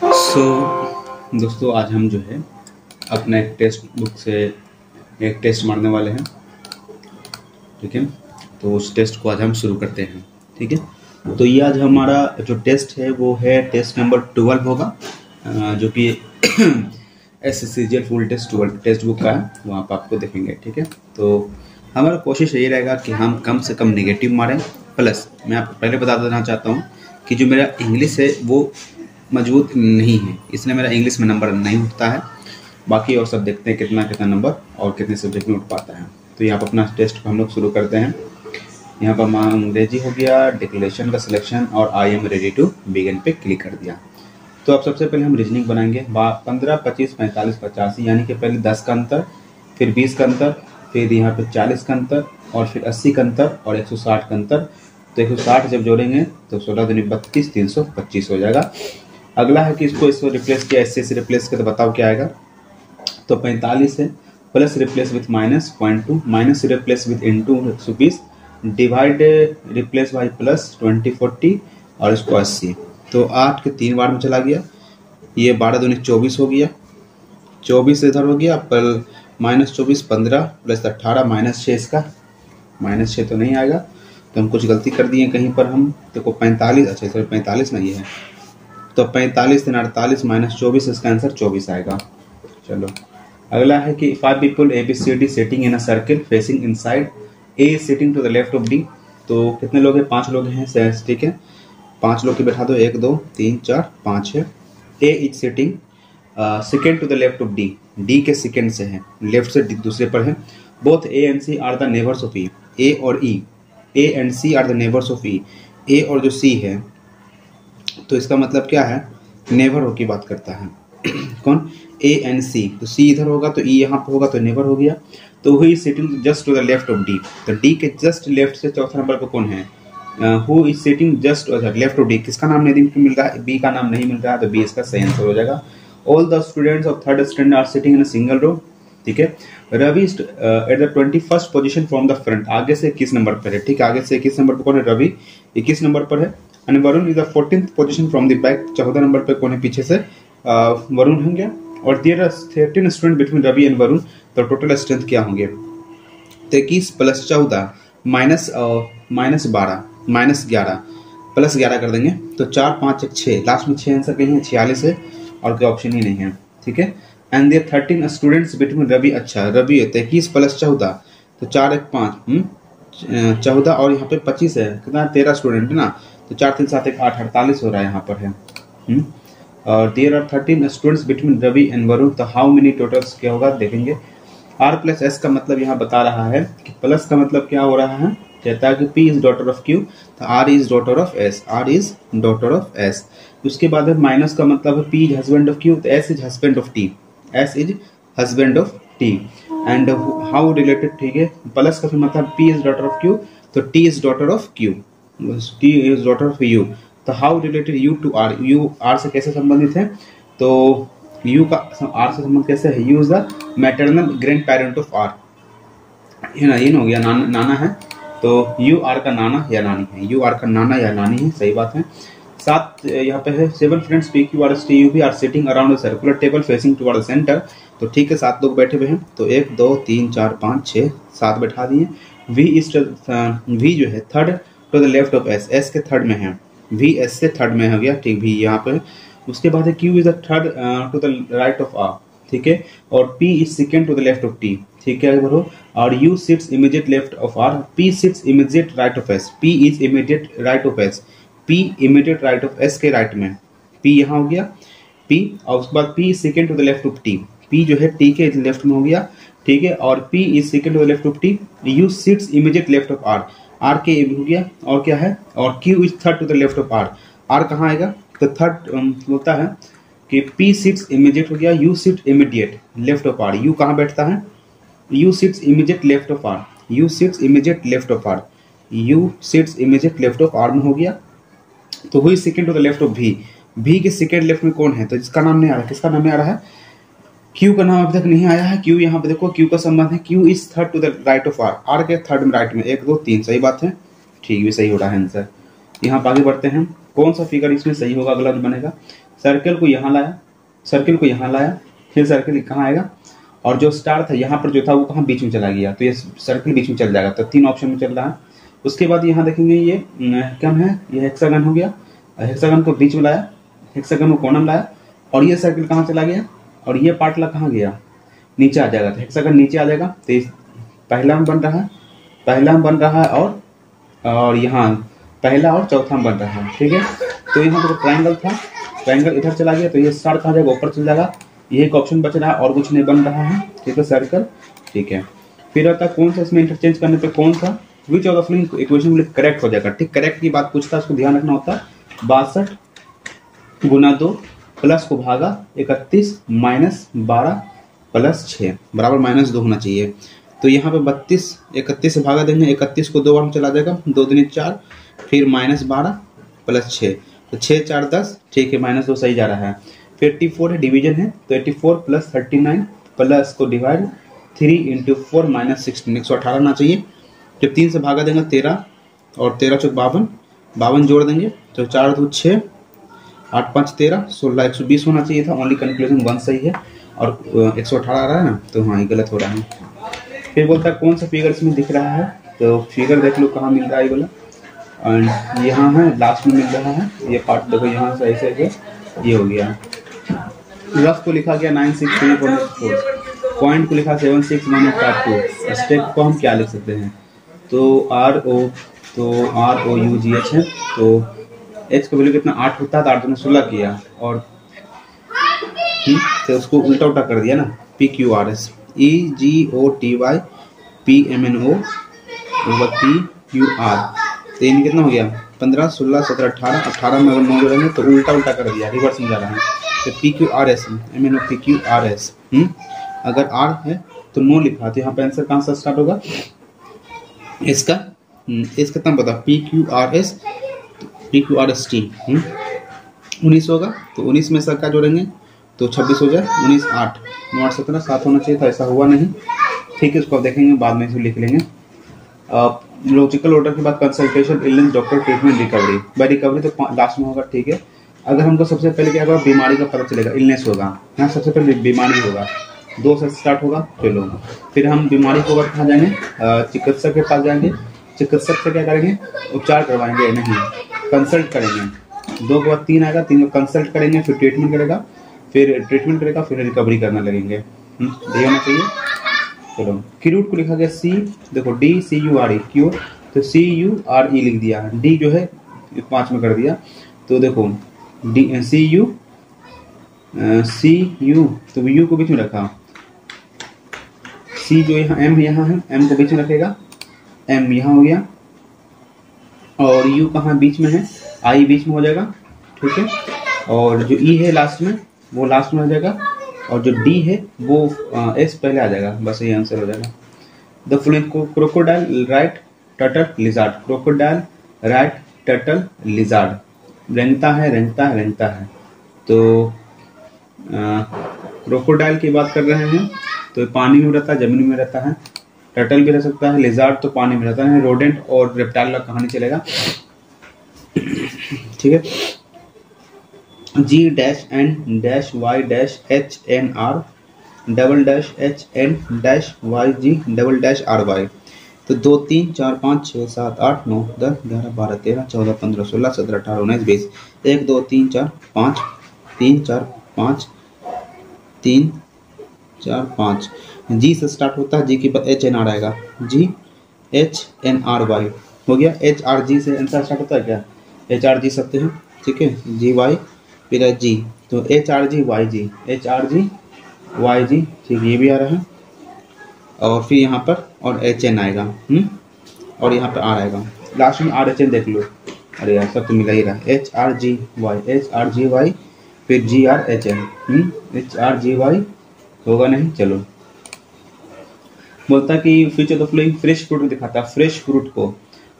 दोस्तों आज हम जो है अपना एक टेक्स्ट बुक से एक टेस्ट मारने वाले हैं। ठीक है, तो उस टेस्ट को आज हम शुरू करते हैं। ठीक है, तो ये आज हमारा जो टेस्ट है वो है टेस्ट नंबर 12 होगा, जो कि SCGL full test 12 text book का है, वहाँ पर आपको देखेंगे। ठीक है, तो हमारा कोशिश ये रहेगा कि हम कम से कम नेगेटिव मारें। प्लस मैं आपको पहले बता देना चाहता हूँ कि जो मेरा इंग्लिश है वो मजबूत नहीं है, इसलिए मेरा इंग्लिश में नंबर नहीं उठता है। बाकी और सब देखते हैं कितना कितना नंबर और कितने सब्जेक्ट में उठ पाता है। तो यहाँ पर अपना टेस्ट को हम लोग शुरू करते हैं। यहाँ पर हमारा अंग्रेजी हो गया, डिक्लेरेशन का सिलेक्शन और I am ready to begin पे क्लिक कर दिया। तो अब सबसे पहले हम रीजनिंग बनाएंगे। 15, 25, 45, 85 यानी कि पहले 10 का अंतर, फिर 20 का अंतर, फिर यहाँ पे 40 का अंतर और फिर 80 का अंतर और 160 का अंतर। तो 160 जब जोड़ेंगे तो 16 दूनी 32, 325 हो जाएगा। अगला है कि इसको रिप्लेस किया, इससे रिप्लेस किया तो बताओ क्या आएगा। तो 45 है, plus replace with minus 0.2, minus replace with into 120, divide replace by plus 20, 40 और इसको 80। तो 8 के 3 बार में चला गया, ये 12 दूनी 24 हो गया, 24 इधर हो गया, पर माइनस 24 15 प्लस 18 माइनस 6, इसका माइनस 6 तो नहीं आएगा, तो हम कुछ गलती कर दिए कहीं पर। हम देखो 45, अच्छा सॉरी 45 नहीं है, तो 45 3 48 माइनस 24, इसका आंसर 24 आएगा। चलो अगला है कि 5 people ABCD sitting in a circle facing inside, A is sitting to the left of D। तो कितने लोग हैं? 5 लोग हैं। ठीक है, 5 लोग की बैठा दो, 1 2 3 4 5 है। A is sitting second to the left of D, D के सेकेंड से है, लेफ्ट से दूसरे पर है। Both A and C are the neighbours of E, A और E, A and C are the neighbours of E, A और जो C है, तो इसका मतलब क्या है? नेबर की बात करता है। कौन? A and C। तो C इधर होगा तो E यहाँ पर होगा, तो नेबर हो गया। तो हुई sitting just to the left of D, तो D के जस्ट लेफ्ट से चौथा नंबर पर कौन है? Who is sitting just left of D। किसका नाम नहीं मिल रहा है? B का नाम नहीं मिल रहा है, तो B इसका सही आंसर हो जाएगा। All the students of third standard are sitting in a single row. ठीक है, Ravi at the 21st position from the front, आगे से 21 नंबर पर है। ठीक है, आगे से 21 नंबर पर कौन है? रवि 21 नंबर पर है। And Varun is the 14th position from the back, 14 number पे कौन है? पीछे से वरुण होंगे। और there are 13 student between Ravi and Varun, तो टोटल स्ट्रेंथ क्या होंगे? 21 प्लस 14 माइनस 12 माइनस 11 प्लस 11 कर देंगे, तो 4 5 1 6, लास्ट में 6 आंसर कहीं है, 46 है और कोई ऑप्शन ही नहीं है। ठीक है, and there 13 students between Ravi, अच्छा रवि है 21 प्लस 14, तो 4 1 5 14 और यहाँ पे 25 है, कितना? 13 स्टूडेंट है ना, तो 4 3 7 1 8 48 हो रहा है यहाँ पर है। और there are 13 students between Ravi and Varun, तो हाउ मेनी टोटल्स क्या होगा देखेंगे। R प्लस S का मतलब यहाँ बता रहा है कि प्लस का मतलब क्या हो रहा है? कहता है कि P is daughter of Q, तो R is daughter of S, R is daughter of S। उसके बाद है माइनस का मतलब है P is husband of Q, तो S is husband of T, S is husband of T। And how related, ठीक है, प्लस का फिर मतलब P is daughter of Q, तो T is daughter of Q, T is daughter of U। तो how related U to R, U R से कैसे संबंधित है? तो U का R से संबंध कैसे है? U is the maternal grand parent of R, है ना, ये हो गया नाना है, तो U R का नाना या नानी है, U R का नाना या नानी है, सही बात है। 7 यहाँ पे है 7 friends P Q R S T U V are sitting around a circular table facing toward the centre. तो ठीक है, 7 लोग बैठे हुए हैं, तो 1 2 3 4 5 6 7 बैठा दिए। V जो है third to the left of S, S के थर्ड में है, V S से थर्ड में हो गया, ठीक, V यहाँ पे। उसके बाद है Q is the third to the right of R, ठीक है, और P is second to the left of T, ठीक है बरो, और U sits immediate left of R, P sits immediate right of S, P is immediate right of S, P immediate right of S के right में, P यहाँ हो गया P, और उसके बाद P is second to the left of T, P जो है T के लेफ्ट में हो गया, ठीक है, और P is second to the left of T, U sits immediate left of R, R के हो गया, और क्या है, और Q is third to the left of R, R कहाँ आएगा? तो थर्ड होता है कि P सिट्स इमीडिएट हो गया, U sits immediate left of R, U कहाँ बैठता है? U sits immediate left of R, U sits immediate left of R, U sits immediate left of R में हो गया। तो हुई second to the left of V, V के second left में कौन है? तो इसका नाम नहीं आ रहा, किसका नाम नहीं आ रहा है? Q का नाम अभी तक नहीं आया है। Q यहाँ पे देखो, Q का संबंध है, Q is third to the right of R, R के थर्ड में राइट में, 1 2 3, सही बात है, ठीक भी सही हो रहा है आंसर। यहाँ पर आगे बढ़ते हैं। कौन सा फिगर इसमें सही होगा, अगला जो बनेगा। सर्कल को यहाँ लाया, सर्कल को यहाँ लाया, फिर सर्कल कहाँ आएगा, और जो स्टार था यहाँ पर जो था वो कहाँ बीच में चला गया, तो ये सर्कल बीच में चल जाएगा। तो 3 ऑप्शन में चल रहा है। उसके बाद यहाँ देखेंगे ये क्या है, ये हेक्सागन हो गया, हेक्सागन को बीच में लाया, हेक्सागन को कोना में लाया, और ये सर्कल कहाँ चला गया, और ये पार्ट कहाँ गया, नीचे आ जाएगा। तो हेक्सागन नीचे आ जाएगा। तो पहला में बन रहा है, पहला में बन रहा है, और यहाँ पहला और चौथा में बन रहा है। ठीक है, तो यहाँ पर ट्रायंगल था, ट्रायंगल इधर चला गया, तो ये स्टार कहाँ जाएगा, ऊपर चल जाएगा। ये एक ऑप्शन बच रहा है और कुछ नहीं बन रहा है। ठीक है, सर्कल। ठीक है, फिर आता है कौन सा इसमें इंटरचेंज करने पे कौन सा, which of the following equation will correct हो जाएगा। ठीक, करेक्ट की बात पूछता है, उसको ध्यान रखना होता है। 62 गुना 2 प्लस को भागा 31 माइनस 12 प्लस 6 बराबर -2 होना चाहिए। तो यहाँ पे 32 31 से भागा देंगे, 31 को 2 बार में चला जाएगा, 2 दूनी 4, फिर -12 प्लस 6, तो 6 4 10। ठीक है, -2 सही जा रहा है। फिर 84 है, डिवीजन है, तो 84 प्लस 39 प्लस को डिवाइड 3 इंटू 4 माइनस 16 118 आना चाहिए। जब 3 से भागा देंगे 13, और 13 चौक 52 जोड़ देंगे, तो 4 2 6 8 5 13 16 120 होना चाहिए था। ओनली कंक्लूजन 1 सही है, और 118 आ रहा है ना, तो हाँ ये गलत हो रहा है। फिर बोलता है कौन सा फिगर इसमें दिख रहा है, तो फिगर देख लो कहाँ मिल रहा है ये वाला, एंड यहाँ है, लास्ट में मिल रहा है। ये पार्ट देखो यहाँ से ऐसे ये हो गया। रफ को लिखा गया 963.4, पॉइंट को लिखा 761852। स्टेप को हम क्या लिख सकते हैं, तो ROUGH है, तो H का वैल्यू कितना 8 होता है, तो 8 ने 16 किया, और तो उसको उल्टा उल्टा कर दिया ना, PQRS EGOTY PMNO PQR। तो ये कितना हो गया 15 16 17 18 में अगर 9 जोड़ेंगे तो उल्टा उल्टा कर दिया, रिवर्स में जा रहा है। तो PQRS MNO PQRS। अगर R है तो 9 लिखा, तो यहाँ पे आंसर कहाँ से स्टार्ट होगा, इसका कितना पता, PQRST 19 होगा, तो 19 में सर का जोड़ेंगे तो 26 हो जाए, 19 8 9 8 17 7 होना चाहिए था, ऐसा हुआ नहीं। ठीक है, उसको आप देखेंगे बाद में, इसे लिख लेंगे। लॉजिकल ऑर्डर के बाद consultation, illness, doctor, treatment, recovery. By recovery तो लास्ट में होगा। ठीक है, अगर हमको सबसे पहले क्या होगा, बीमारी का पता चलेगा, इलनेस होगा, यहाँ सबसे पहले बीमारी होगा, 2 से स्टार्ट होगा। चलो, फिर हम बीमारी को कहाँ जाएंगे, चिकित्सक के पास जाएंगे, चिकित्सक से क्या करेंगे, उपचार करवाएंगे, नहीं कंसल्ट करेंगे। 2 के बाद 3 आएगा, 3 को कंसल्ट करेंगे, फिर ट्रीटमेंट करेगा, फिर रिकवरी करने लगेंगे। ये होना चाहिए। चलो, क्यूट को लिखा गया C, देखो DCURE क्यूट, तो CURE लिख दिया, D जो है 5 में कर दिया, तो देखो CU तो U को बीच में रखा, C जो यहाँ है, M को बीच में रखेगा, M यहाँ हो गया, और U कहाँ बीच में है, I बीच में हो जाएगा। ठीक है, और जो E है लास्ट में, वो लास्ट में हो जाएगा, और जो D है वो S पहले आ जाएगा। बस ये आंसर हो जाएगा। The following, crocodile, right, turtle, lizard. Crocodile, right, turtle, lizard. रेंगता है। तो क्रोकोडाइल की बात कर रहे हैं, तो पानी में रहता है, जमीन में रहता है। टर्टल भी रह सकता है, लिजार्ड तो पानी में रहता है। रोडेंट और रेप्टाइल का कहानी चलेगा। ठीक है, G-N-Y-HNR $HN-YG तो 2 3 4 5 6 7 8 9 10 11 12 13 14 15 16 17 18 19 20 1 2 3 4 5 3 4 5 3 4 5। G से स्टार्ट होता है, G के बाद HNR आएगा, GHNRY हो गया। HRG से आंसर स्टार्ट होता है क्या, HRG सकते हैं। ठीक है, GY फिर G, तो HRG YG। ठीक, ये भी आ रहा है, और फिर यहाँ पर और HN आएगा, और यहाँ पर R आएगा, लास्ट में RHN देख लो। अरे यार सब तो मिला ही रहा है, HRGY फिर GRHN, HRGY होगा नहीं। चलो, बोलता कि future the flowing fresh fruit दिखाता है, फ्रेश फ्रूट को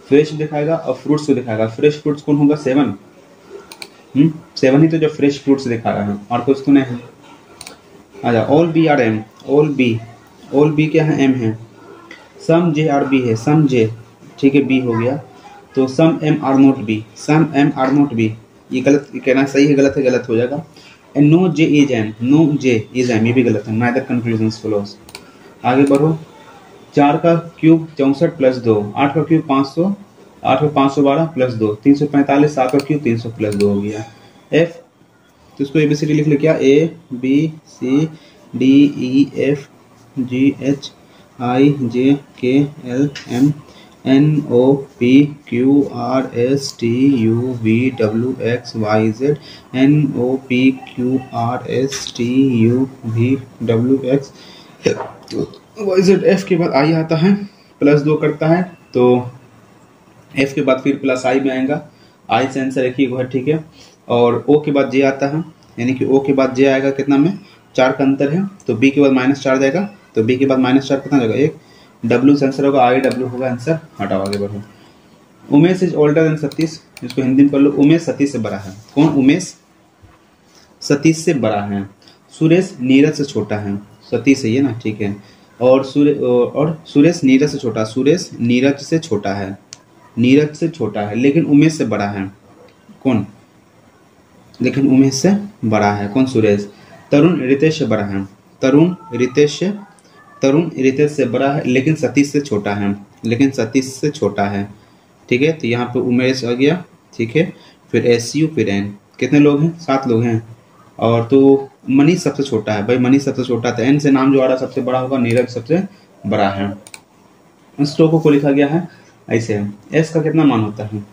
फ्रेश दिखाएगा और फ्रूट्स को दिखाएगा। फ्रेश फ्रूट्स कौन होगा, 7 ही तो जो फ्रेश फ्रूट्स दिखा रहा है, और कुछ तो नहीं है। अच्छा, all B are M, all B क्या है, एम है। सम जे आर बी है, सम जे, ठीक है, बी हो गया। तो तो some M are not B, some M are not B, ये गलत कहना सही है गलत है, गलत हो जाएगा। And no J is M, no J is M, ये भी गलत है। Neither conclusions follows. आगे बढ़ो। 4 का क्यूब 64 प्लस 2, 8 का क्यूब 500, 8 का 512 प्लस 2 345, 7 का क्यूब 300 प्लस 2 हो गया। एफ, तो इसको ABCD लिख लो क्या, ABCDEFGHIJKLMNOPQRSTUVWXYZ NOPQRSTUVWXYZ। एफ के बाद आई आता है, प्लस 2 करता है, तो एफ के बाद फिर प्लस आई में आएगा। आई से आंसर एक ही है, ठीक है। और ओ के बाद जे आता है, यानी कि ओ के बाद जे आएगा कितना में, 4 का अंतर है, तो बी के बाद -4 जाएगा, तो बी के बाद -4 कितना जाएगा 1। डब्ल्यू से आंसर होगा IW होगा आंसर। हटाओ आगे बढ़ो। Umesh is older than Satish, इसको हिंदी में कर लो। उमेश सतीश से बड़ा है। कौन? उमेश सतीश से बड़ा है। सुरेश नीरज से छोटा है। सतीश है ये ना, ठीक है। और सुरेश नीरज से छोटा, सुरेश नीरज से छोटा है, नीरज से छोटा है, लेकिन उमेश से बड़ा है। कौन? लेकिन उमेश से बड़ा है। कौन? सुरेश। तरुण रितेश से बड़ा है, तरुण रितेश से बड़ा है, लेकिन सतीश से छोटा है, लेकिन सतीश से छोटा है, ठीक है। तो यहाँ पे उमेश आ गया, ठीक है। फिर SU फिर N, कितने लोग हैं? 7 लोग हैं। और तो मनीष सबसे छोटा है, भाई मनीष सबसे छोटा था। N से नाम जो आ रहा सबसे बड़ा होगा, नीरज सबसे बड़ा है। स्टोको को लिखा गया है ऐसे है। S का कितना मान होता है?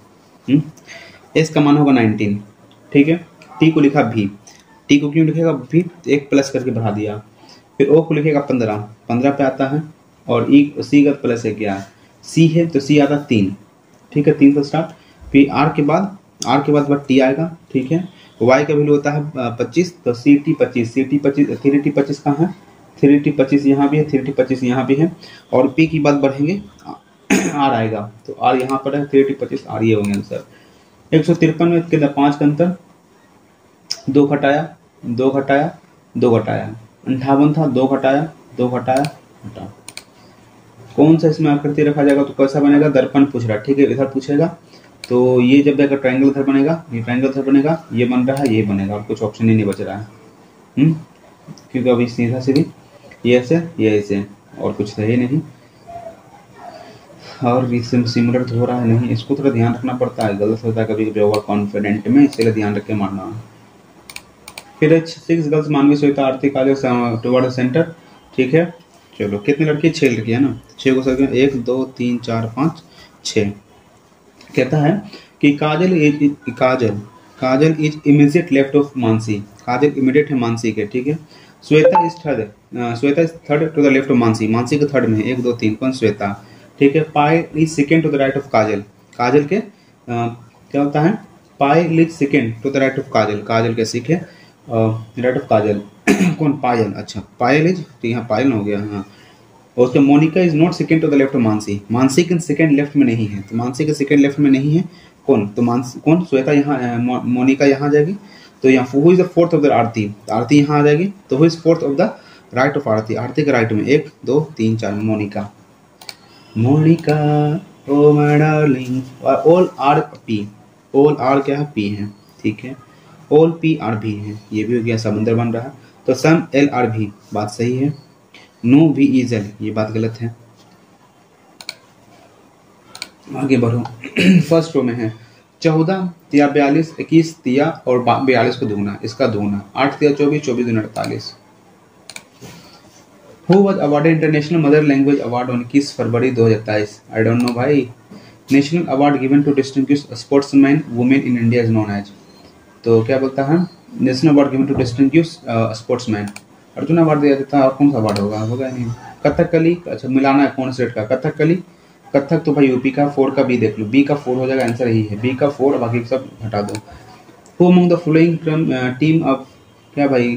S का मान होगा 19, ठीक है। T को लिखा V, T को क्यों लिखेगा V? एक प्लस करके बढ़ा दिया। फिर O को लिखेगा 15, 15 पे आता है। और C का प्लस है क्या? C है तो C आता 3, ठीक है। 3 से स्टार्ट। फिर R के बाद T आएगा, ठीक है। Y का वैल्यू होता है 25, तो CT 25, 3T 25 कहाँ है? 3T 25 यहाँ भी है, 3T 25 यहाँ भी है। और P की बात बढ़ेंगे R आएगा, तो R यहाँ पर है, 3T 25 R, ये होंगे आंसर। 153 में कितना? 5 का अंतर, 2 घटाया 58 था, 2 घटाया हटा। कौन सा इसमें आकृति रखा जाएगा? तो कैसा बनेगा? दर्पण पूछ रहा है, ठीक है। इधर पूछेगा तो ये जब जाकर ट्रायंगल इधर बनेगा, ये ट्रायंगल इधर बनेगा, ये बन रहा है, ये बनेगा, और कुछ ऑप्शन ही नहीं बच रहा है। क्योंकि अभी सीधा सीधी ये ऐसे और कुछ है ही नहीं। और सिमिलर तो हो रहा है नहीं, इसको थोड़ा ध्यान रखना पड़ता है, गलत होता है कभी कभी ओवर कॉन्फिडेंट में, इसलिए ध्यान रख के मारना है। फिर 6 गर्ल्स मानवी श्वेता आरती काजल टुवर्ड सेंटर, ठीक है। चलो कितनी लड़की? 6 लड़की है ना, 6 को सर 1 2 3 4 5 6। कहता है कि Kajal is immediate left of Mansi, Kajal immediate है मानसी के, ठीक है। Shweta is third to the left of Mansi, Mansi के थर्ड में 1 2 3, कौन? श्वेता, ठीक है। Payal is second to the right of Kajal, Kajal के क्या होता है? Payal is second to the right of Kajal, Kajal के सीखे राइट ऑफ काजल। कौन? पायल, अच्छा पायल इज, तो यहाँ पायल हो गया, हाँ। और उसके Monica is not second to the left of Mansi, Mansi के सेकेंड लेफ्ट में नहीं है, तो मानसी के सेकेंड लेफ्ट में नहीं है। कौन? तो कौन? श्वेता यहाँ, मोनिका यहाँ जाएगी, तो यहाँ who is the fourth of the Aarti, Aarti यहाँ आ जाएगी, तो who is fourth of the right of Aarti, Aarti के राइट में 1 2 3 4, Monika, Monika oh my darling. All are P, all are क्या है? पी है, ठीक है। ऑल पी आर भी है, ये भी हो गया, समुद्र बन रहा है। तो सम एल आर भी, बात सही है। नो वी इज एल, ये बात गलत है। आगे बढ़ो। फर्स्ट रो में है 14 तिया 42, 21 तिया और 42 को दूना, इसका दूना 8 तिया 24, 24 दूना 48। Who was awarded international mother language award on 21 February 2023? I don't know भाई। National award given to distinguish sportsman women in India is known as, तो क्या बोलता है? National award given to distinguish sportsman, Arjun award दिया जाता है, और कौन सा अवार्ड होगा नहीं। कथकली, अच्छा मिलाना है कौन स्टेट का? कथकली, कथक तो भाई यूपी का, 4 का बी देख लो, बी का 4 हो जाएगा, आंसर यही है, बी का 4, बाकी सब हटा दो। Who among the following team of, क्या भाई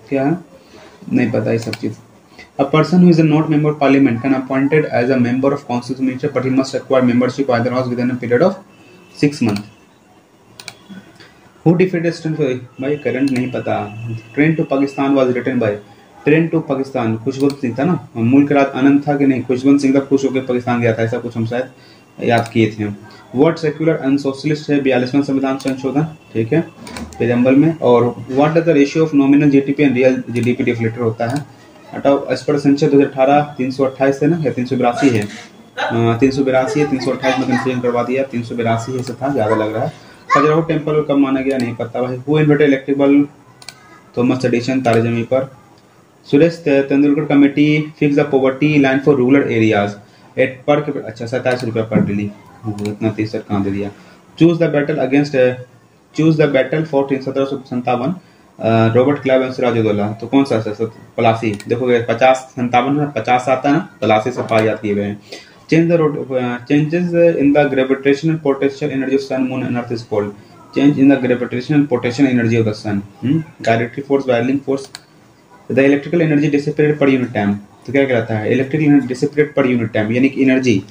क्या है? नहीं पता ये सब चीज़। A person who is not member of parliament can appointed as a member of constitutional minister, but he must acquire membership either house within a period of 6 months. Who defeated Trent? भाई current नहीं पता। Train to Pakistan was written by, train to Pakistan Khushwant Singh था ना, मुल्क राज आनंद था कि नहीं? खुशवंत सिंह था, खुश होकर पाकिस्तान गया था, ऐसा कुछ हम शायद याद किए थे। वर्ड सेक्युलर एंड सोशलिस्ट है 42वां संविधान संशोधन, ठीक है, प्रेजेंबल में। और what is the ratio of nominal GDP and real GDP deflector होता है। हटाओ, इस पर संख्या 2018 328 है ना, या 382 है, 382 है, 328 में कंफ्यूजन करवा दिया, 382 ऐसे था, ज़्यादा लग रहा है। खजुराहो टेम्पल कब माना गया नहीं पता भाई। Who invented electric bulb, Thomas Edison, तारे ज़मीन पर। Suresh Tendulkar committee fix the poverty line for rural areas at पर, अच्छा 27 रुपया पर डेली, इतना 30 कहाँ दे दिया। Choose the battle against, choose the battle for 1757, Robert Clive and Sirajuddaulah, तो कौन सा है? पलासी। देखोगे 50-57 में 50 आता है ना, पलासी से पा याद किए हुए हैं। Change the changes in the gravitational potential energy of sun moon and earth is called, change in the gravitational potential energy of the sun, gyratory force, whirling force. The electrical energy dissipated per unit time, तो क्या कहलाता है? Electrical energy dissipated per unit time, यानी कि energy,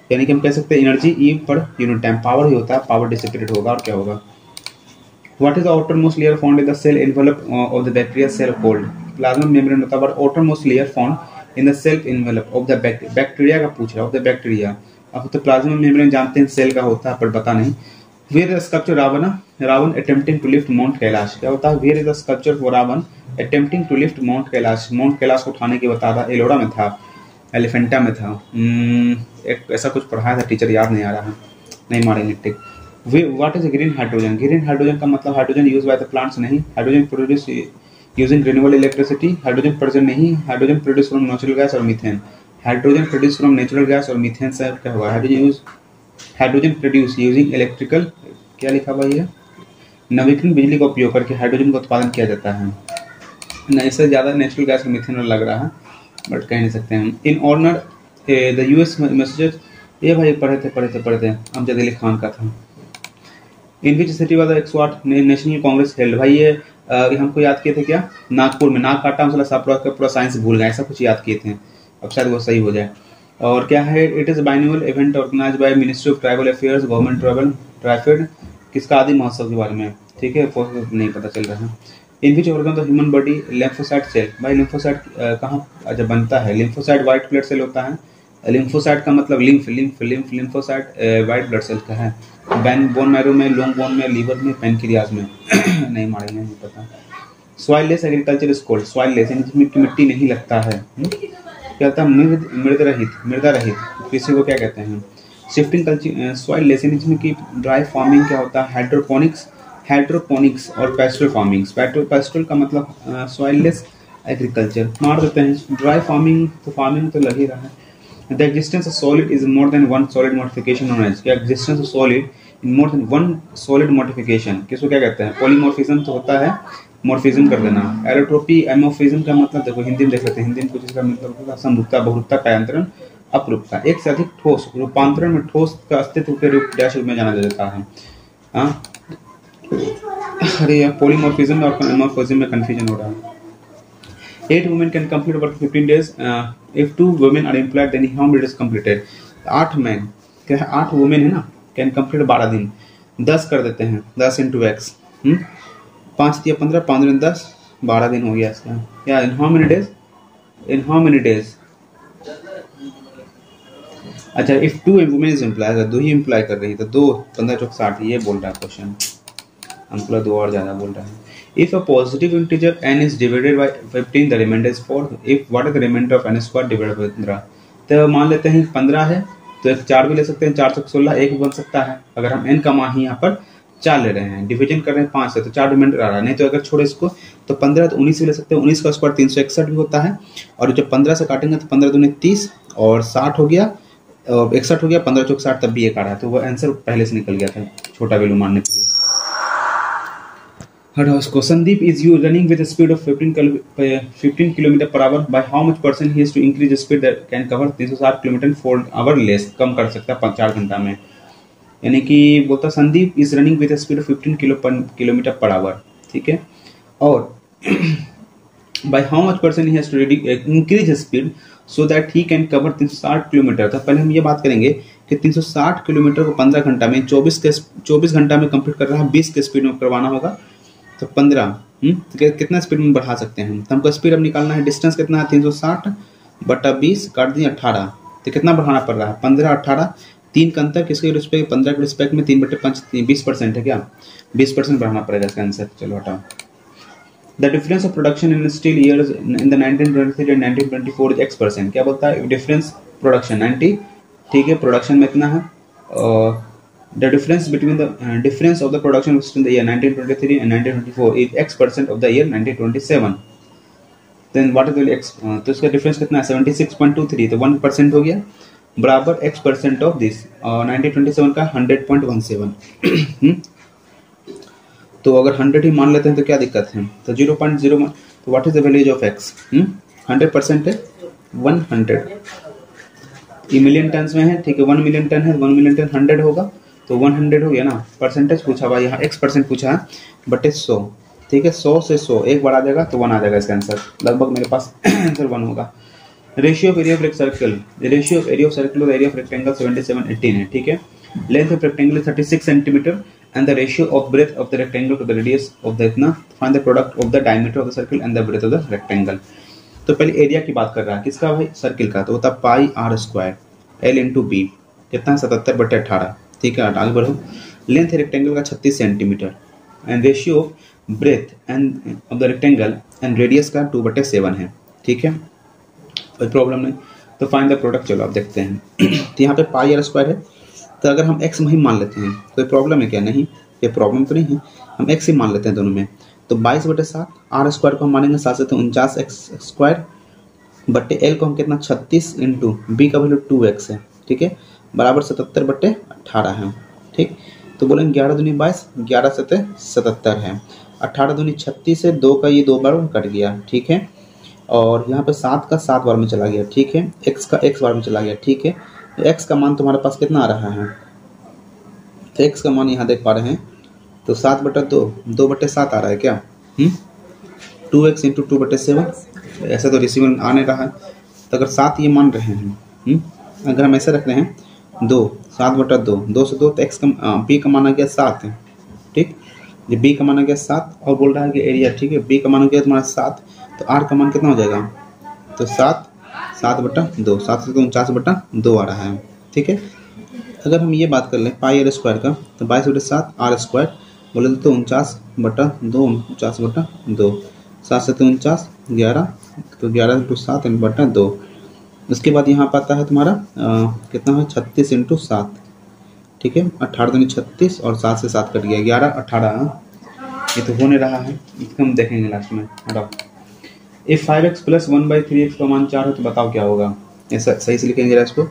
यानी कि हम कह सकते हैं एनर्जी ई पर यूनिट टाइम, पावर ही होता है, पावर डिसिपेटेड होगा, और क्या होगा? What is the outermost layer found in the cell envelope of the bacteria cell called? Plasma membrane होता है, but outermost layer found in the cell envelope of the bacteria का पूछ रहा है, of the bacteria। अब तो plasma membrane जानते हैं सेल का होता है, पर पता नहीं। Where is the sculpture Ravan attempting to lift Mount Kailash, क्या होता है? Where is the sculpture for Ravan attempting to lift Mount Kailash, mount Kailash को उठाने की बता था, एलोरा में था, एलिफेंटा में था, एक ऐसा कुछ पढ़ाया था टीचर, याद नहीं आ रहा है, नहीं मारेंगे टिक। What is green hydrogen? Green hydrogen का मतलब hydrogen use by the plants नहीं, hydrogen produce using renewable electricity, hydrogen present नहीं, hydrogen produce from natural gas और methane, hydrogen produce from natural gas और मीथेन से क्या हुआ? हाइड्रोजन प्रोड्यूस यूजिंग इलेक्ट्रिकल, क्या लिखा हुआ है? नवीकरण बिजली का उपयोग करके हाइड्रोजन का उत्पादन किया जाता है। नहीं, इससे ज़्यादा नेचुरल गैस और मीथेन लग रहा है, बट कह नहीं सकते हम। In honour the US messages, ये भाई पढ़े थे अमजद अली खान का था। In which city was the 108 national congress held, भाई ये हमको याद किए थे क्या? नागपुर में, नाग काटा मसला पूरा साइंस भूल गए, ऐसा कुछ याद किए थे, अब शायद वो सही हो जाए। और क्या है? It is biennial event organise by ministry of tribal affairs, government tribal TRIFED, किसका? आदि महोत्सव के बारे में, ठीक है, नहीं पता चल रहा है। In which organ the human body lymphocyte cell, भाई लिम्फोसाइट कहाँ जब बनता है? लिम्फोसाइट व्हाइट ब्लड सेल होता है, लिम्फोसाइट का मतलब लिम्फोसाइट व्हाइट ब्लड सेल का है, बोन मैरो में, लॉन्ग बोन में, लीवर में, पैनक्रियाज में नहीं मारेंगे, नहीं पता। Soil less agriculture is called, soil less यानी जिसमें मिट्टी नहीं लगता है, क्या होता है? मृदा रहित कृषि को क्या कहते हैं? Shifting culture. सॉइल लेस यानी जिसमें की ड्राई फार्मिंग क्या होता है? हाइड्रोपोनिक्स और पेस्टल फार्मिंग। पेस्टल का मतलब सॉइल लेस एग्रीकल्चर, मार देते हैं। ड्राई फार्मिंग तो लग ही रहा है। The existence of solid is more than one solid modification known as, क्या existence of solid in more than one solid modification, किसको क्या कहते हैं? पॉलीमॉर्फिज्म तो होता है, मॉर्फिज्म कर देना। एरोट्रोपी एमोफिज्म का मतलब देखो हिंदी में देख लेते हैं, हिंदी में कुछ इसका मतलब होता है समरूपता, बहुरूपता, पायांतरण, अपरूपता। एक से अधिक ठोस रूपांतरण में ठोस का अस्तित्व के रूप डैश रूप में जाना जाता है। हाँ, अरे यार पॉलीमॉर्फिज्म और एमोफिज्म में कंफ्यूजन हो रहा है। 8 women can complete work 15 days. If 2 women are employed, then how many days completed? 8 men, क्या है? 8 women है ना, can complete 12 दिन, 10 कर देते हैं, 10 into x, 5 दिया 15, 5 दिन 10, 12 दिन हो गया इसका। या in how many days? In how many days? अच्छा, if 2 women is employed, अगर 2 ही employ कर रही है तो 2 15 चौक 60, ये बोल रहा है क्वेश्चन, हमको 2 और ज़्यादा बोल रहा है। If a positive integer n is divided by 15, the remainder is 4. If what is the remainder of n square divided by 15? तो मान लेते हैं 15 है, तो एक 4 भी ले सकते हैं, 4 से 16 1 भी बन सकता है। अगर हम n का मान ही यहाँ पर 4 ले रहे हैं, डिवीजन कर रहे हैं 5 से, तो 4 रिमाइंडर आ रहा है। नहीं तो अगर छोड़े इसको तो 15 तो 19 भी ले सकते हैं, 19 का स्क्वायर 361 भी होता है। और जब 15 से काटेंगे तो 15 दूनी 30 और 60 हो गया, 61 हो गया, 15 चौक 60, तब भी 1 आ रहा है, तो वो आंसर पहले से निकल गया था छोटा वैल्यू मानने के लिए। हटाओ इसको। Sandeep is you running with speed of 15 kilometre per hour, by how much percent he has to increase speed that can cover 360 kilometre 4 hour less, कम कर सकता है 4 घंटा में। यानी कि बोलता Sandeep is running with speed of 15 kilometre per hour, ठीक है। और by how much percent he has to increase speed so that he can cover 360 kilometre. तो पहले हम ये बात करेंगे कि 360 किलोमीटर को 15 घंटा में 24 घंटा में कंप्लीट कर रहा है, 20 के स्पीड में करवाना होगा, तो 15 तो कितना स्पीड में बढ़ा सकते हैं हम। तो हमको स्पीड अब निकालना है, डिस्टेंस कितना है 360 बटा 20 काट दिए 18, तो कितना बढ़ाना पड़ रहा है 15 18 3 का अंतर किसके रिस्पेक्ट, 15 के रिस्पेक्ट में 3/5 20% है क्या, 20% बढ़ाना पड़ेगा इसका आंसर। चलो हटाओ। The difference of production in steel years in the 1923 and 1924 is X%। क्या बोलता है, डिफरेंस प्रोडक्शन 90, ठीक है, प्रोडक्शन में इतना है। The difference between the difference of the production in the year 1923 and 1924 is X% of the year 1927। Then what is X, तो इसका डिफरेंस कितना है 76.23, तो 1% हो गया, बराबर X% ऑफ दिस 1927 का 100.17। तो अगर 100 ही मान लेते हैं तो क्या दिक्कत है, तो 0.01, तो what is the values of X, 100% है 100, ये मिलियन टन्स में है, ठीक है, 1 मिलियन टन है, 1 मिलियन टन 100 होगा, तो 100 हो गया ना। परसेंटेज पूछा हुआ, यहाँ X% पूछा है, बटे 100, ठीक है, 100 से 100 एक बार आ जाएगा तो 1 आ जाएगा इसका आंसर, लगभग मेरे पास आंसर 1 होगा। Ratio of area of circle, ratio of area of circle area of rectangle 77/18 है, ठीक है। Length of rectangle 36 centimetre and the ratio of breadth of the rectangle to the radius of the इतना, find the product of the diameter of the circle and the breadth of the rectangle। तो पहले area की बात कर रहा है, किसका भाई, सर्किल का, तो होता pi r square l into b, कितना 77/18, ठीक है, आगे बढ़ो। लेंथ है रेक्टेंगल का 36 centimetre and ratio of breadth and of the rectangle and radius का 2/7 है, ठीक है, कोई प्रॉब्लम नहीं। तो फाइंड द प्रोडक्ट, चलो आप देखते हैं। तो यहाँ पे पाई r स्क्वायर है, तो अगर हम x वही मान लेते हैं कोई प्रॉब्लम है क्या, नहीं, ये प्रॉब्लम तो नहीं है, हम x ही मान लेते हैं दोनों में। तो 22/7 r स्क्वायर को हम मानेंगे 7 से 49x स्क्वायर, बट्टे l को हम कितना 36 इंटू b का वैल्यू 2x है, ठीक है, बराबर 77/18 है, ठीक। तो बोलेंगे 11 दूनी 22, 11 7 77 है, 18 दूनी 36 है, 2 का ये 2 बार कट गया, ठीक है, और यहाँ पे 7 का 7 बार में चला गया, ठीक है, x का x बार में चला गया, ठीक है। तो x का मान तुम्हारे पास कितना आ रहा है, तो x का मान यहाँ देख पा रहे हैं, तो 7/2 2/7 आ रहा है क्या, 2x इंटू 2/7, ऐसा तो रिसीवर आ नहीं रहा है, तो अगर 7 ये मान रहे हैं, अगर हम ऐसे रख रहे हैं 2 7/2, 2 से 2 तो x का b का मान आ गया 7 है, ठीक, ये b का मान आ गया 7 और बोल रहा है कि एरिया, ठीक है, b का मान आ गया तुम्हारा 7, तो r का मान कितना हो जाएगा, तो 7/2, 7 से 49/2 आ रहा है, ठीक है। अगर हम ये बात कर लें पाई r स्क्वायर का, तो 22/7 r स्क्वायर बोले तो 49/2, 49/2, 7 से 49 11, तो 11 इंटू 7/2। उसके बाद यहाँ पर आता है तुम्हारा कितना है 36 इंटू 7, ठीक है, 18 दूनी 36 और 7 से 7 कट गया 11 18, ये तो होने रहा है, इसको हम देखेंगे लास्ट में। हटाओ। इफ 5x प्लस 1/3x का मान 4 है तो बताओ क्या होगा, ऐसा सही से लिखेंगे इसको,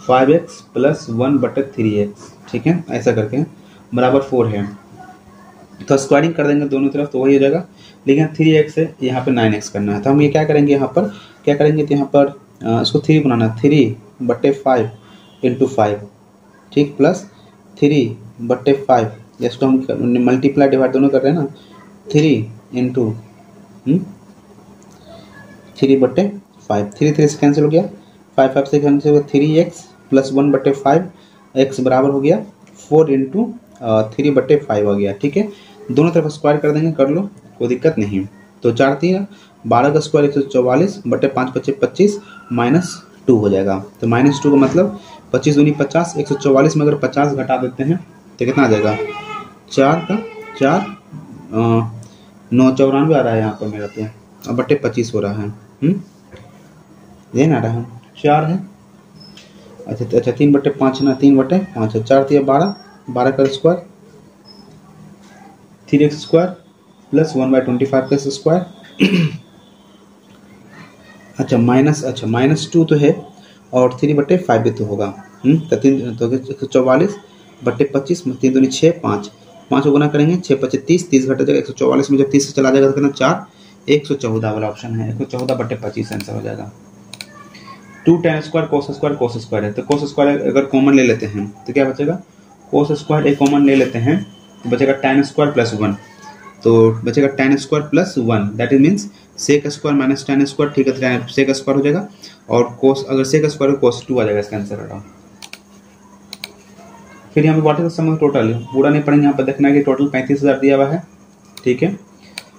5x प्लस 1/3x, ठीक है, ऐसा करके बराबर 4 है, तो स्क्वायरिंग कर देंगे दोनों तरफ तो वही हो जाएगा, लेकिन 3x है, यहाँ पे 9x करना है, तो हम ये क्या करेंगे, यहाँ पर क्या करेंगे, तो यहाँ पर इसको 3 बनाना, 3/5 इंटू 5, ठीक, प्लस 3/5, इसको हम मल्टीप्लाई डिवाइड दोनों कर रहे हैं ना, 3 इंटू 3/5, 3 से कैंसिल हो गया, 5 से कैंसिल हो गया, 3x प्लस 1/5 x बराबर हो गया 4 इंटू 3/5 हो गया, ठीक है, दोनों तरफ स्क्वायर कर देंगे, कर लो, कोई दिक्कत नहीं। तो 4 3 12 का स्क्वायर 144 बटे 5 × 25 -2 हो जाएगा, तो -2 का मतलब 25 दूनी 50, 144 में अगर 50 घटा देते हैं तो कितना आ जाएगा, 4 का 4 9 94 आ रहा है यहाँ पर मेरा पे, और बटे 25 हो रहा है, ध्यान आ रहा है, 4 है, अच्छा 3/5 ना, 3/5 है, 4 3 12, 12 का स्क्वायर 3x स्क्वायर प्लस 1/25 का स्क्वायर, अच्छा -2 तो है और 3/5 भी तो होगा, तो 144 बटे 25, 3 दूनी 6 5 को गुना करेंगे, 6 25 30 घट जाएगा, 144 में जब 30 से चला जाएगा तो कितना 4, 114 वाला ऑप्शन है, 114/25 आंसर हो जाएगा। 2 tan स्क्वायर कोस स्क्वायर है, तो कोस स्क्वायर अगर कॉमन ले लेते हैं तो क्या बचेगा, कोस स्क्वायर एक कॉमन ले लेते हैं तो बचेगा tan स्क्वायर प्लस 1, तो बचेगा tan square plus 1, that is means sec square minus tan square, ठीक है, सेक स्क्वायर हो जाएगा, और कोस अगर सेक स्क्वायर कोस 2 आ जाएगा इसका आंसर। हटाओ। फिर यहाँ पे व्हाट इज सम टोटल, पूरा नहीं पढ़ेंगे, यहाँ पर देखना है कि टोटल 35,000 दिया हुआ है, ठीक है,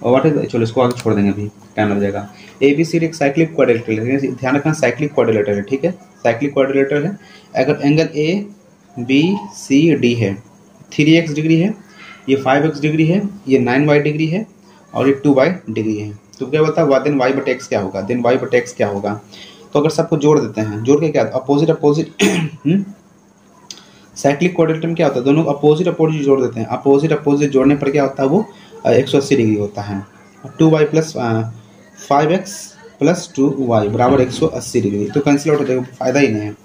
और व्हाट इज, चलो इसको आगे छोड़ देंगे, अभी टाइम लग जाएगा। ABCD एक साइक्लिक क्वाड्रिलेटरल है, ध्यान रखना साइक्लिक क्वाड्रिलेटरल है, ठीक है, साइक्लिक क्वाड्रिलेटरल है, अगर angle A B C D है, 3x डिग्री है, ये 5x डिग्री है, ये 9y डिग्री है और ये 2y डिग्री है। तो क्या बता देन y बटे x क्या होगा, देन y बटे x क्या होगा। तो अगर सबको जोड़ देते हैं, जोड़ के क्या अपोजिट अपोजिट साइक्लिक क्वाड्रिलेटरल में क्या होता है, दोनों अपोजिट अपोजिट जोड़ देते हैं, अपोजिट अपोजिट जोड़ने पर क्या होता है वो 180 डिग्री होता है। 2y plus 5x plus 2y बराबर 180 डिग्री। तो कैंसिल आउट हो जाएगा, फायदा ही नहीं है।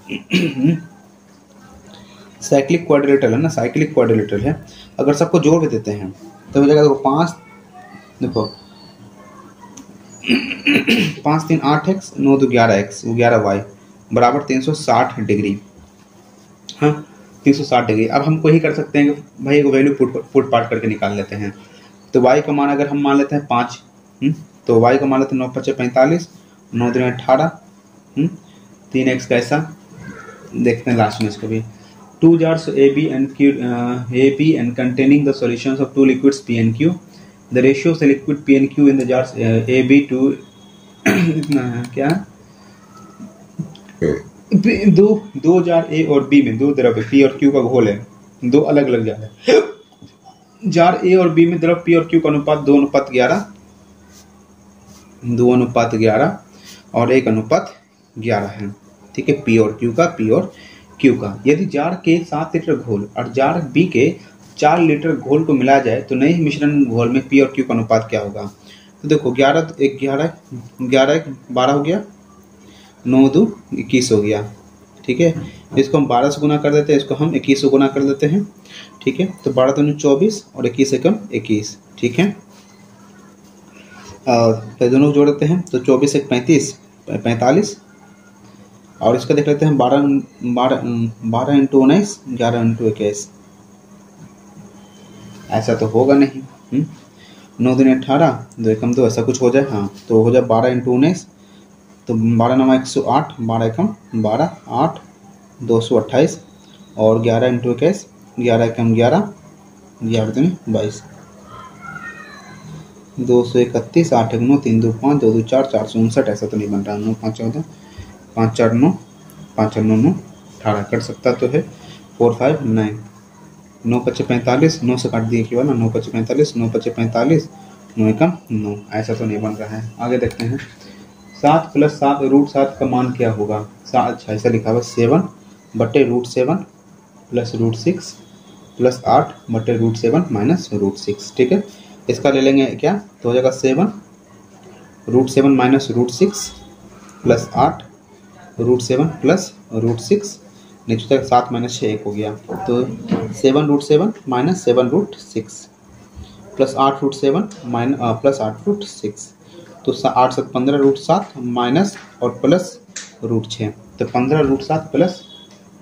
साइक्लिक क्वाड्रिलेटरल है ना, साइक्लिक क्वाड्रिलेटरल है। अगर सबको जोड़ भी देते हैं तो हो जाएगा, देखो 5 देखो 5 3 8x 9 2 11x 11y बराबर 360 डिग्री। हाँ 360 डिग्री। अब हम कोई कर सकते हैं कि भाई एक वैल्यू पुट पार्ट करके निकाल लेते हैं। तो y का मान अगर हम मान लेते हैं 5, तो y का मान लेते हैं 9 5 45 9 3 18, 3x का ऐसा देखते हैं लास्ट में इसको भी। 2 jars AB and containing the solutions of 2 liquids P and Q. The ratio of the liquid P and Q in the jars AB to इतना है क्या, दो जार A और B में दो द्रव P और Q का घोल है, दो अलग अलग जार है। जार A और B में द्रव P और Q का अनुपात 2:11, 2:11 और 1:11 है। ठीक है, P और Q का, P और Q का। यदि जार के 7 लीटर घोल और जार B के 4 लीटर घोल को मिलाया जाए तो नए मिश्रण घोल में P और Q का अनुपात क्या होगा। तो देखो 11 12 हो गया, 9 2 21 हो गया। ठीक है, इसको हम 12 से गुना कर देते हैं, इसको हम 21 से गुना कर देते हैं। ठीक है, तो 12 दूनी 24 और 21 से कम 21। ठीक है, तो दोनों को जोड़ देते हैं, तो 24 से 45 और इसका देख लेते हैं 12 इंटू 19 11 इंटू 21। ऐसा तो होगा नहीं। 9 दिन 18 2 एकम 2 ऐसा कुछ हो जाए। हाँ, तो हो जाए 12 इंटू 19, तो 12 9 108, 12 एकम 12 8 228 और 11 इंटू 21 11 एकम 11 11 दूनी 22 231 8 1 9 3 2 5 2 2 4 459। ऐसा तो नहीं बन रहा। 9 5 14 5 4 9 5 9 9 18 कट सकता तो है 4 5 9 9 5 45 9 से काट दिए केवल ना, 9 5 45 9 5 45 9 एकम 9। ऐसा तो नहीं बन रहा है। आगे देखते हैं। 7 + 7 √7 का मान क्या होगा। अच्छा ऐसा लिखा हुआ 7 बटे √7 प्लस √6 प्लस 8 बटे √7 माइनस √6। ठीक है, इसका ले लेंगे क्या, तो हो जाएगा 7 √7 माइनस √6 प्लस 8 √7 प्लस √6 नीचे तक 7 माइनस 6 1 हो गया। तो 7 √7 माइनस 7 √6 प्लस 8 √7 प्लस 8 √6। तो 8 7 15 √7 माइनस और प्लस √6, तो 15 √7 प्लस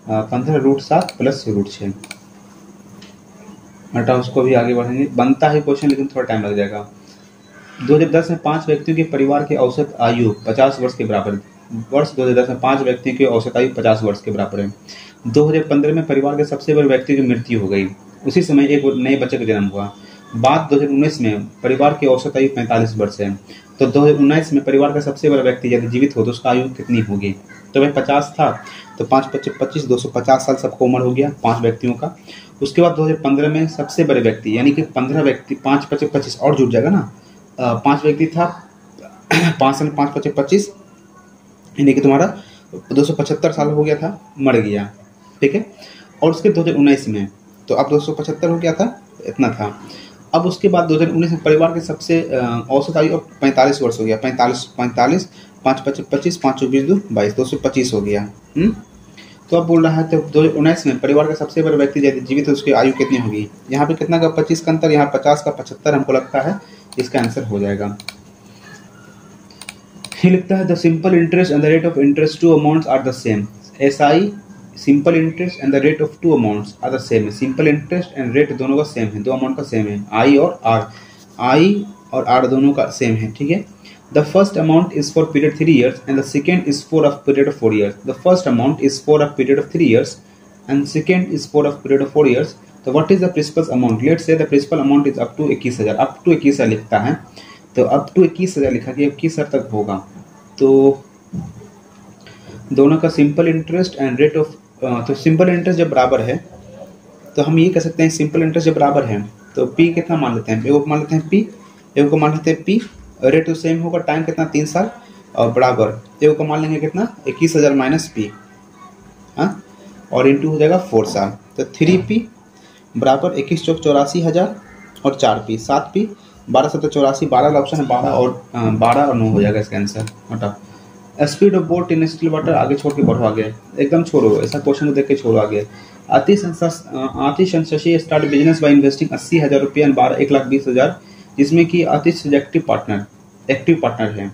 15 √7 प्लस √6। हटा, उसको भी आगे बढ़ेंगे। बनता है क्वेश्चन लेकिन थोड़ा टाइम लग जाएगा। 2010 में 5 व्यक्तियों के परिवार की औसत आयु 50 वर्ष के बराबर। वर्ष 2010 में 5 व्यक्तियों की औसत आयु 50 वर्ष के बराबर है। 2015 में परिवार के सबसे बड़े व्यक्ति की मृत्यु हो गई, उसी समय एक नए बच्चे का जन्म हुआ। बाद 2019 में परिवार की औसत आयु 45 वर्ष है। तो 2019 में परिवार का सबसे बड़ा व्यक्ति यदि जीवित हो तो उसका आयु कितनी होगी। तो भाई 50 था, तो 5 25 25 250 साल सबको उम्र हो गया 5 व्यक्तियों का। उसके बाद 2015 में सबसे बड़े व्यक्ति यानी कि 15 व्यक्ति 5 25 25 और जुड़ जाएगा ना। 5 व्यक्ति था 5 साल 5 25 25 यानी कि तुम्हारा 275 साल हो गया था, मर गया। ठीक है, और उसके 2019 में तो अब 275 हो गया था, इतना था। अब उसके बाद 2019 में परिवार के सबसे औसत आयु अब 45 वर्ष हो गया। 45 45 5 25 25 5 22 22 225 हो गया। तो अब बोल रहा है तो 2019 में परिवार का सबसे बड़ा व्यक्ति यदि जीवित है उसकी आयु कितनी होगी। यहाँ पे कितना का 25 का अंतर, यहाँ 50 का 75 हमको लगता है इसका आंसर हो जाएगा। ये लिखता है the simple interest and the rate of interest two amounts are the same. SI simple interest and the rate of two amounts are the same है। सिंपल इंटरेस्ट एंड रेट दोनों का सेम है, दो अमाउंट का same है। I और R दोनों का सेम है। ठीक है, the first amount is for period 3 years and the second is for of period of 4 years। The first amount is for of period of 3 years and second is for of period of 4 years। तो what is the principal amount. Let's say the principal amount is up to 21,000। Up to 21,000 लिखता है, तो up to 21,000 लिखा कि 21,000 तक होगा। तो दोनों का simple interest and rate of तो सिंपल इंटरेस्ट जब बराबर है तो हम ये कह सकते हैं सिंपल इंटरेस्ट जब बराबर है तो पी कितना मान लेते हैं, एक मान लेते हैं पी, एक को मान लेते हैं पी, रेट तो सेम होगा, टाइम कितना 3 साल और बराबर एक को मान लेंगे कितना 21,000 माइनस पी, हाँ, और इंटू हो जाएगा 4 साल। तो 3P बराबर 21 चौक 84,000 और 4P 7P 12 7 84, 12 ऑप्शन है, 12 और 9 हो जाएगा इसका आंसर। हटाओ। Speed of boat in still water, आगे छोड़ के बढ़ो, आगे एकदम छोड़ो, ऐसा क्वेश्चन को देख के छोड़ो आगे। Atish and Shashi start business by investing 80,000 रुपया एंड 1,20,000, जिसमें कि आतिश एक्टिव पार्टनर है।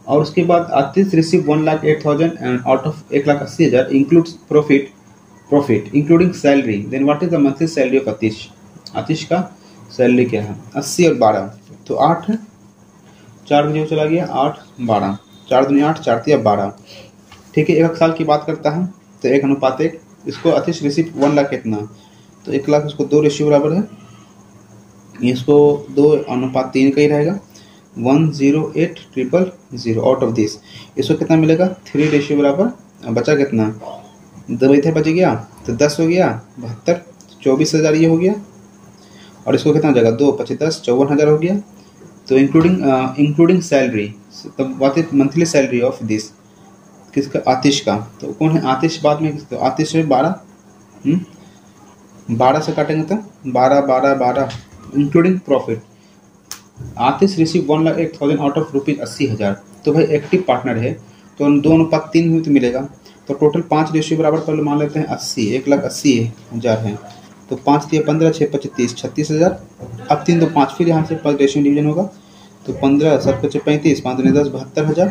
और उसके बाद Atish receive 1,08,000 and out of 1,80,000 includes profit including salary, then what is the monthly salary of Atish? Atish का सैलरी क्या है? 80 और 12 तो 8 है, 4 बजे चला गया, 8 12, 4 दूनी 8, 4 तिया 12। ठीक है, 1 साल की बात करता हूँ तो 1:1। इसको आतिश रिसीव 1 लाख कितना, तो 1 लाख इसको 2 रेशियो बराबर है, इसको 2:3 का ही रहेगा, 108,000 आउट ऑफ दिस इसको कितना मिलेगा 3 रेशियो बराबर, बचा कितना 2 इधर बच गया तो 10 हो गया, 72 24,000 ये हो गया, और इसको कितना हो जाएगा 2 5 10 54,000 हो गया। तो इंक्लूडिंग सैलरी, तो what is monthly salary of this, किसका? आतिश का। तो कौन है आतिश? बाद में तो आतिश है 12, 12 से काटेंगे तो 12 including profit. Atish receive 1,08,000 out of ₹80,000, तो भाई एक्टिव पार्टनर है तो 2:3 हुई तो मिलेगा। तो टोटल 5 रेशियो बराबर पहले मान लेते हैं 80, 1,80,000 है, तो 5 दिया 15, 6 5 30, 36,000। अब 3 2 5 फिर यहाँ से रेशियो डिवीजन होगा, तो 15 7 5 35, 5 दूनी 10, 72,000।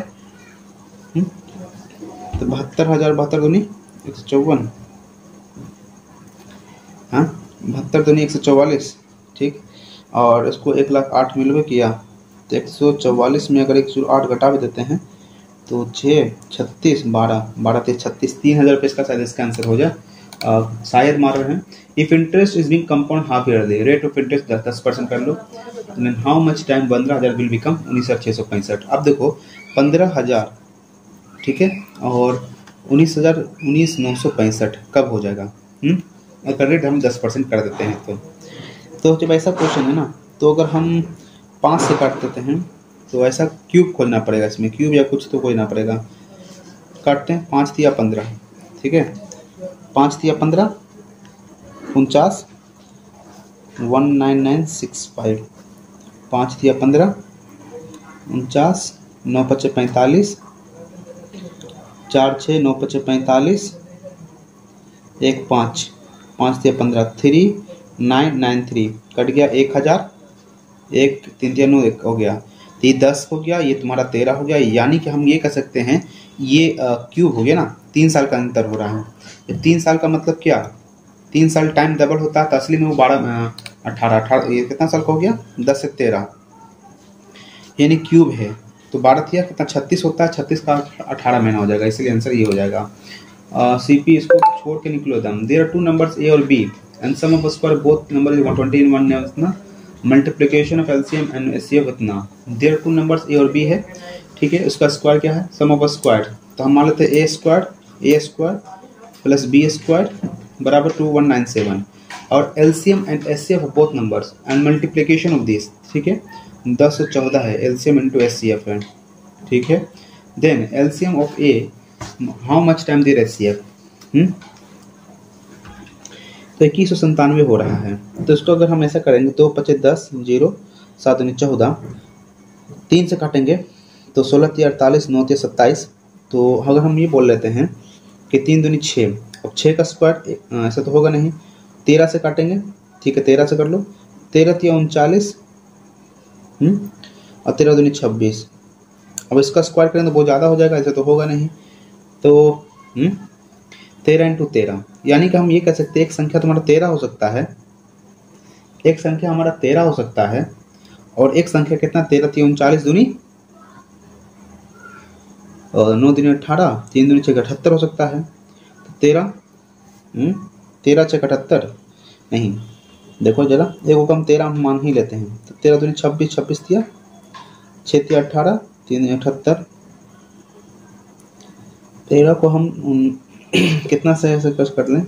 तो 72,000 72 दूनी 154, हाँ 72 दूनी 144, ठीक। और इसको 1,08,000 मिलवे किया तो 144 में अगर 108 घटा भी देते हैं तो 6 36 12 3 36, 3,000 रुपये इसका शायद इसका आंसर हो जाए, शायद मार रहे हैं। If interest is being compound half year they, rate of interest 10% कर लो, then how much time 15,000 will become 19,665। अब देखो 15,000, ठीक है, और 19,965 कब हो जाएगा? अगर रेट हम 10% कर देते हैं तो जब ऐसा क्वेश्चन है ना, तो अगर हम 5 से काट देते हैं तो ऐसा क्यूब खोलना पड़ेगा, इसमें क्यूब या कुछ तो खोलना पड़ेगा। काटते हैं 5 या 15, ठीक है, 5 या 15 49 19965, 5 या 15 49 9 5 45, 4 6 9 5 45, 1 5 5 या 15 3993 कट गया 1,000, 1 3 3 9 1 हो गया, तो ये 10 हो गया, ये तुम्हारा 13 हो गया। यानी कि हम ये कह सकते हैं ये क्यूब हो गया ना, 3 साल का अंतर हो रहा है। 3 साल का मतलब क्या, 3 साल टाइम डबल होता है तो असली में वो 18 ये कितना साल का हो गया 10 से 13, यानी क्यूब है तो 12 थिया कितना 36 होता है, 36 का 18 महीना हो जाएगा, इसलिए आंसर ये हो जाएगा। CP इसको छोड़ के निकलो एकदम। देयर आर 2 नंबर्स A और B and sum of square both number is 120 in one है उतना, multiplication of LCM and HCF उतना। देयर 2 नंबर्स A और B है, ठीक है, उसका स्क्वायर क्या है सम ऑफ स्क्वायर, तो हम मान लेते हैं A square plus B square बराबर 2197, और LCM and HCF of both numbers and multiplication of this, ठीक है, 10 और 14 है, LCM इंटू HCF है, ठीक है। Then LCM of A how much time there HCF, तो 2197 हो रहा है। तो इसको अगर हम ऐसा करेंगे 2 5 10 0 7 9 14, 3 से काटेंगे तो 16 3 48 9 3 27, तो अगर हम ये बोल लेते हैं कि 3 दूनी 6, अब 6 का स्क्वायर ऐसा तो होगा नहीं, 13 से काटेंगे, ठीक है, 13 से कर लो, 13 3 39 और 13 दूनी 26। अब इसका स्क्वायर करें तो बहुत ज़्यादा हो जाएगा, ऐसा तो होगा नहीं, तो 13 इंटू 13, यानी कि हम ये कह सकते हैं एक संख्या तुम्हारा 13 हो सकता है, एक संख्या हमारा 13 हो सकता है, और एक संख्या कितना 13 3 39 दूनी और 9 दूनी 18, 3 दूनी 6 78 हो सकता है। तो 13 13 6 78 नहीं, देखो जरा एक को हम 13 हम मान ही लेते हैं, तो 13 दूनी 26 26 दिया 6 दिया 18 3 78, 13 को हम कितना से ऐसे कर लें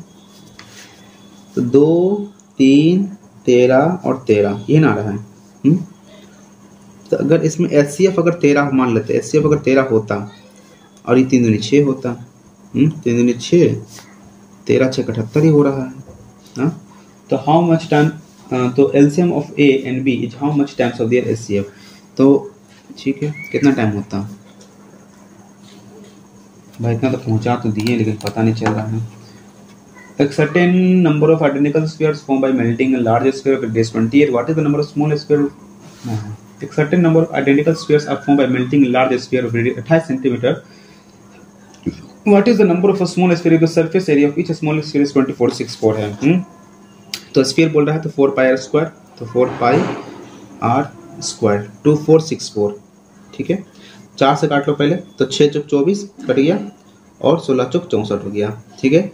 तो 2, 3, 13 और 13 ये ना रहा है। तो अगर इसमें HCF अगर 13 मान लेते, HCF अगर 13 होता और ये 3 दूनी 6 होता, 3 दूनी 6, 13 6 78 ही हो रहा है। तो हाउ मच टाइम, तो LCM of A and B is how much times of their HCF। तो ठीक है, कितना टाइम होता भाई, इतना तो पहुंचा तो दिए लेकिन पता नहीं चल रहा है। A certain number of identical spheres formed by melting a large sphere of radius 28. What is the number of small spheres? A certain number of identical spheres are formed by melting a large sphere of radius 28 centimeter. What is the number of a small sphere? The surface area of each small sphere is 2464 है। तो sphere बोल रहा है तो 4 पाई r square, तो 4 पाई r square 2464। ठीक है, 4 से काट लो पहले, तो 6 चौक 24 कट गया और 16 चौक 64 हो गया। ठीक है,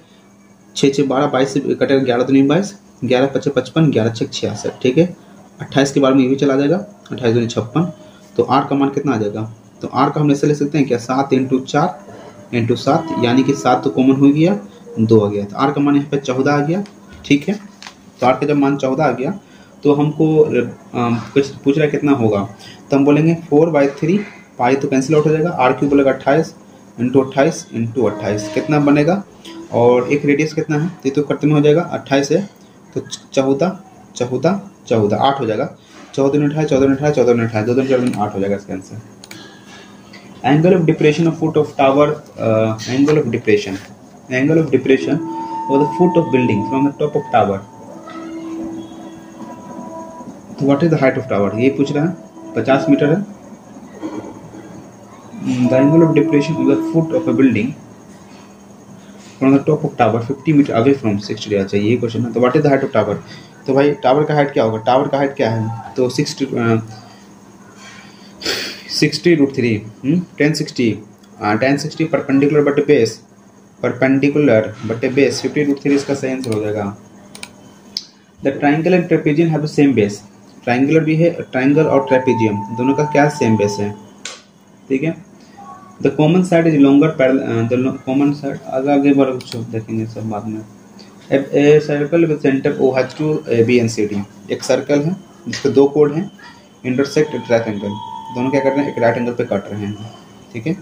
6 6 12 22 से कटेगा 11 दूनी 22, 11 5 55, 11 6 66। ठीक है, 28 के बाद में ये भी चला जाएगा, 28 दूनी 56। तो r का मान कितना आ जाएगा? तो r का हम ऐसे ले सकते हैं क्या, 7 × 4 × 7, यानी कि 7 तो कॉमन हो गया, 2 आ गया, तो r का मान यहाँ पे 14 आ गया। ठीक है, तो r का जब मान 14 आ गया तो हमको कुछ पूछ रहा है कितना होगा, तो हम बोलेंगे 4/3 पाई तो कैंसिल आउट हो जाएगा, r³ बोलेगा 28 × 28 × 28 कितना बनेगा, और एक रेडियस कितना है तो ये तो करते में हो जाएगा 28 है, तो 14 14 14 8 हो जाएगा, 14 × 28 14 × 28 14 × 28 2 4 8 हो जाएगा इसका answer. Angle of depression of foot of tower, angle of depression और the foot of building from the top of tower. तो what is the height of tower, ये पूछ रहा है, 50 मीटर है। The angle of depression of the foot of a building from the top of tower 50 metre away from 60 degree. अच्छा ये question है। तो what is the height of tower, तो भाई टावर का हाइट क्या होगा, टावर का हाइट क्या है, तो 60 √3 1060 परपेंडिकुलर बटे बेस, परपेंडिकुलर बटे बेस 50 √3 इसका सही आंसर हो जाएगा। The triangle and trapezium have the same base, triangular भी है, ट्राइंगल और ट्रेपेजियम दोनों का क्या सेम बेस है। ठीक है, the common side is longer parallel, the common side आगे बढ़ देखेंगे सब बाद में। A circle with centre O has to B and C D, एक सर्कल है जिसके 2 कोड हैं, इंटरसेक्ट राइट एंगल, दोनों क्या कर रहे हैं, एक राइट एंगल पे काट रहे हैं। ठीक है,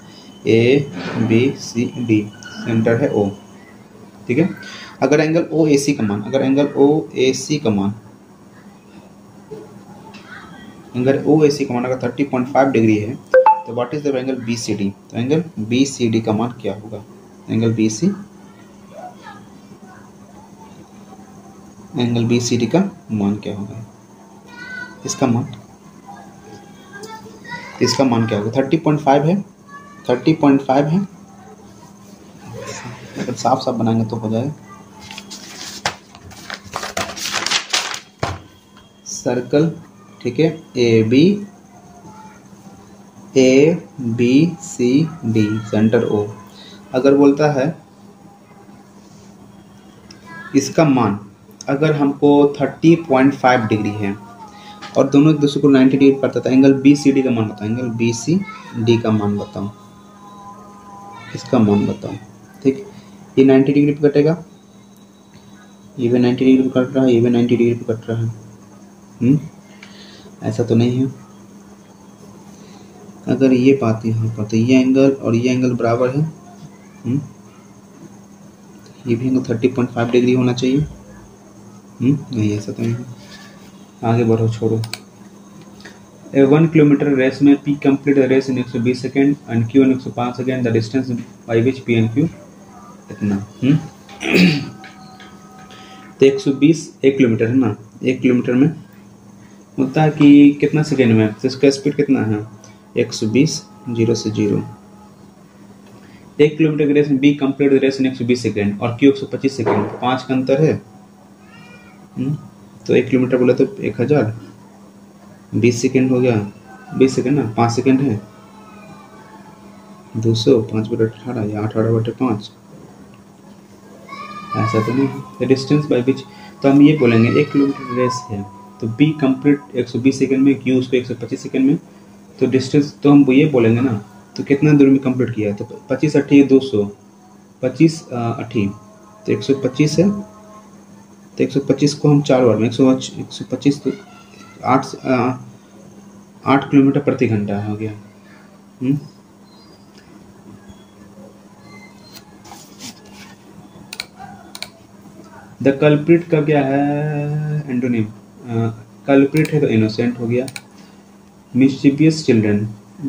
ABCD सेंटर है O। ठीक है, अगर एंगल OAC का मान, अगर एंगल OAC का मान अगर 30.5 डिग्री है तो what is the angle BCD, तो एंगल BCD का मान क्या होगा, एंगल BCD का मान क्या होगा, इसका मान क्या होगा, 30.5 है, 30.5 है, अगर साफ साफ बनाएंगे तो हो जाएगा। सर्कल, ठीक है, ABCD सेंटर O, अगर बोलता है इसका मान अगर हमको 30.5 डिग्री है और दोनों एक दूसरे को 90 डिग्री पड़ता था, एंगल BCD का मान बताओ, एंगल BCD का मान बताओ, इसका मान बताओ। ठीक, ये 90 डिग्री पे कटेगा, ये भी 90 डिग्री पे कट रहा है, ये भी 90 डिग्री पे कट रहा है। ऐसा तो नहीं है, अगर ये बात यहाँ पर तो ये एंगल और ये एंगल बराबर है, ये भी एंगल 30.5 डिग्री होना चाहिए। नहीं, ऐसा तो नहीं है। आगे बढ़ो, छोड़ो। 1 किलोमीटर रेस में P complete the race in 120 second and Q in 105 second, the distance by which P and Q इतना। तो 120 1 किलोमीटर है ना, 1 किलोमीटर में होता है कि कितना सेकेंड में, तो इसका स्पीड कितना है 120 0 से 0। 1 किलोमीटर की रेस में B complete the race in 120 second और Q 125 सेकेंड, 5 का अंतर है। तो 1 किलोमीटर बोले तो 1000, 20 सेकेंड हो गया, 20 सेकेंड ना, 5 सेकेंड है, 200 5/18 या 18/5, ऐसा तो नहीं है। डिस्टेंस बाय विच, तो हम ये बोलेंगे 1 किलोमीटर रेस है तो B कंप्लीट 120 सेकेंड में, Q उसको 125 सेकेंड में, तो डिस्टेंस तो हम ये बोलेंगे ना, तो कितना दूर में कंप्लीट किया है, तो 25 8 200, 25 अठी, तो 125 है, तो 125 को हम 4 बार में 125 तो 8 किलोमीटर प्रति घंटा हो गया। द कल्प्रिट का क्या है एंटोनिम? कल्प्रिट है तो इनोसेंट हो गया। मिस्chievous children,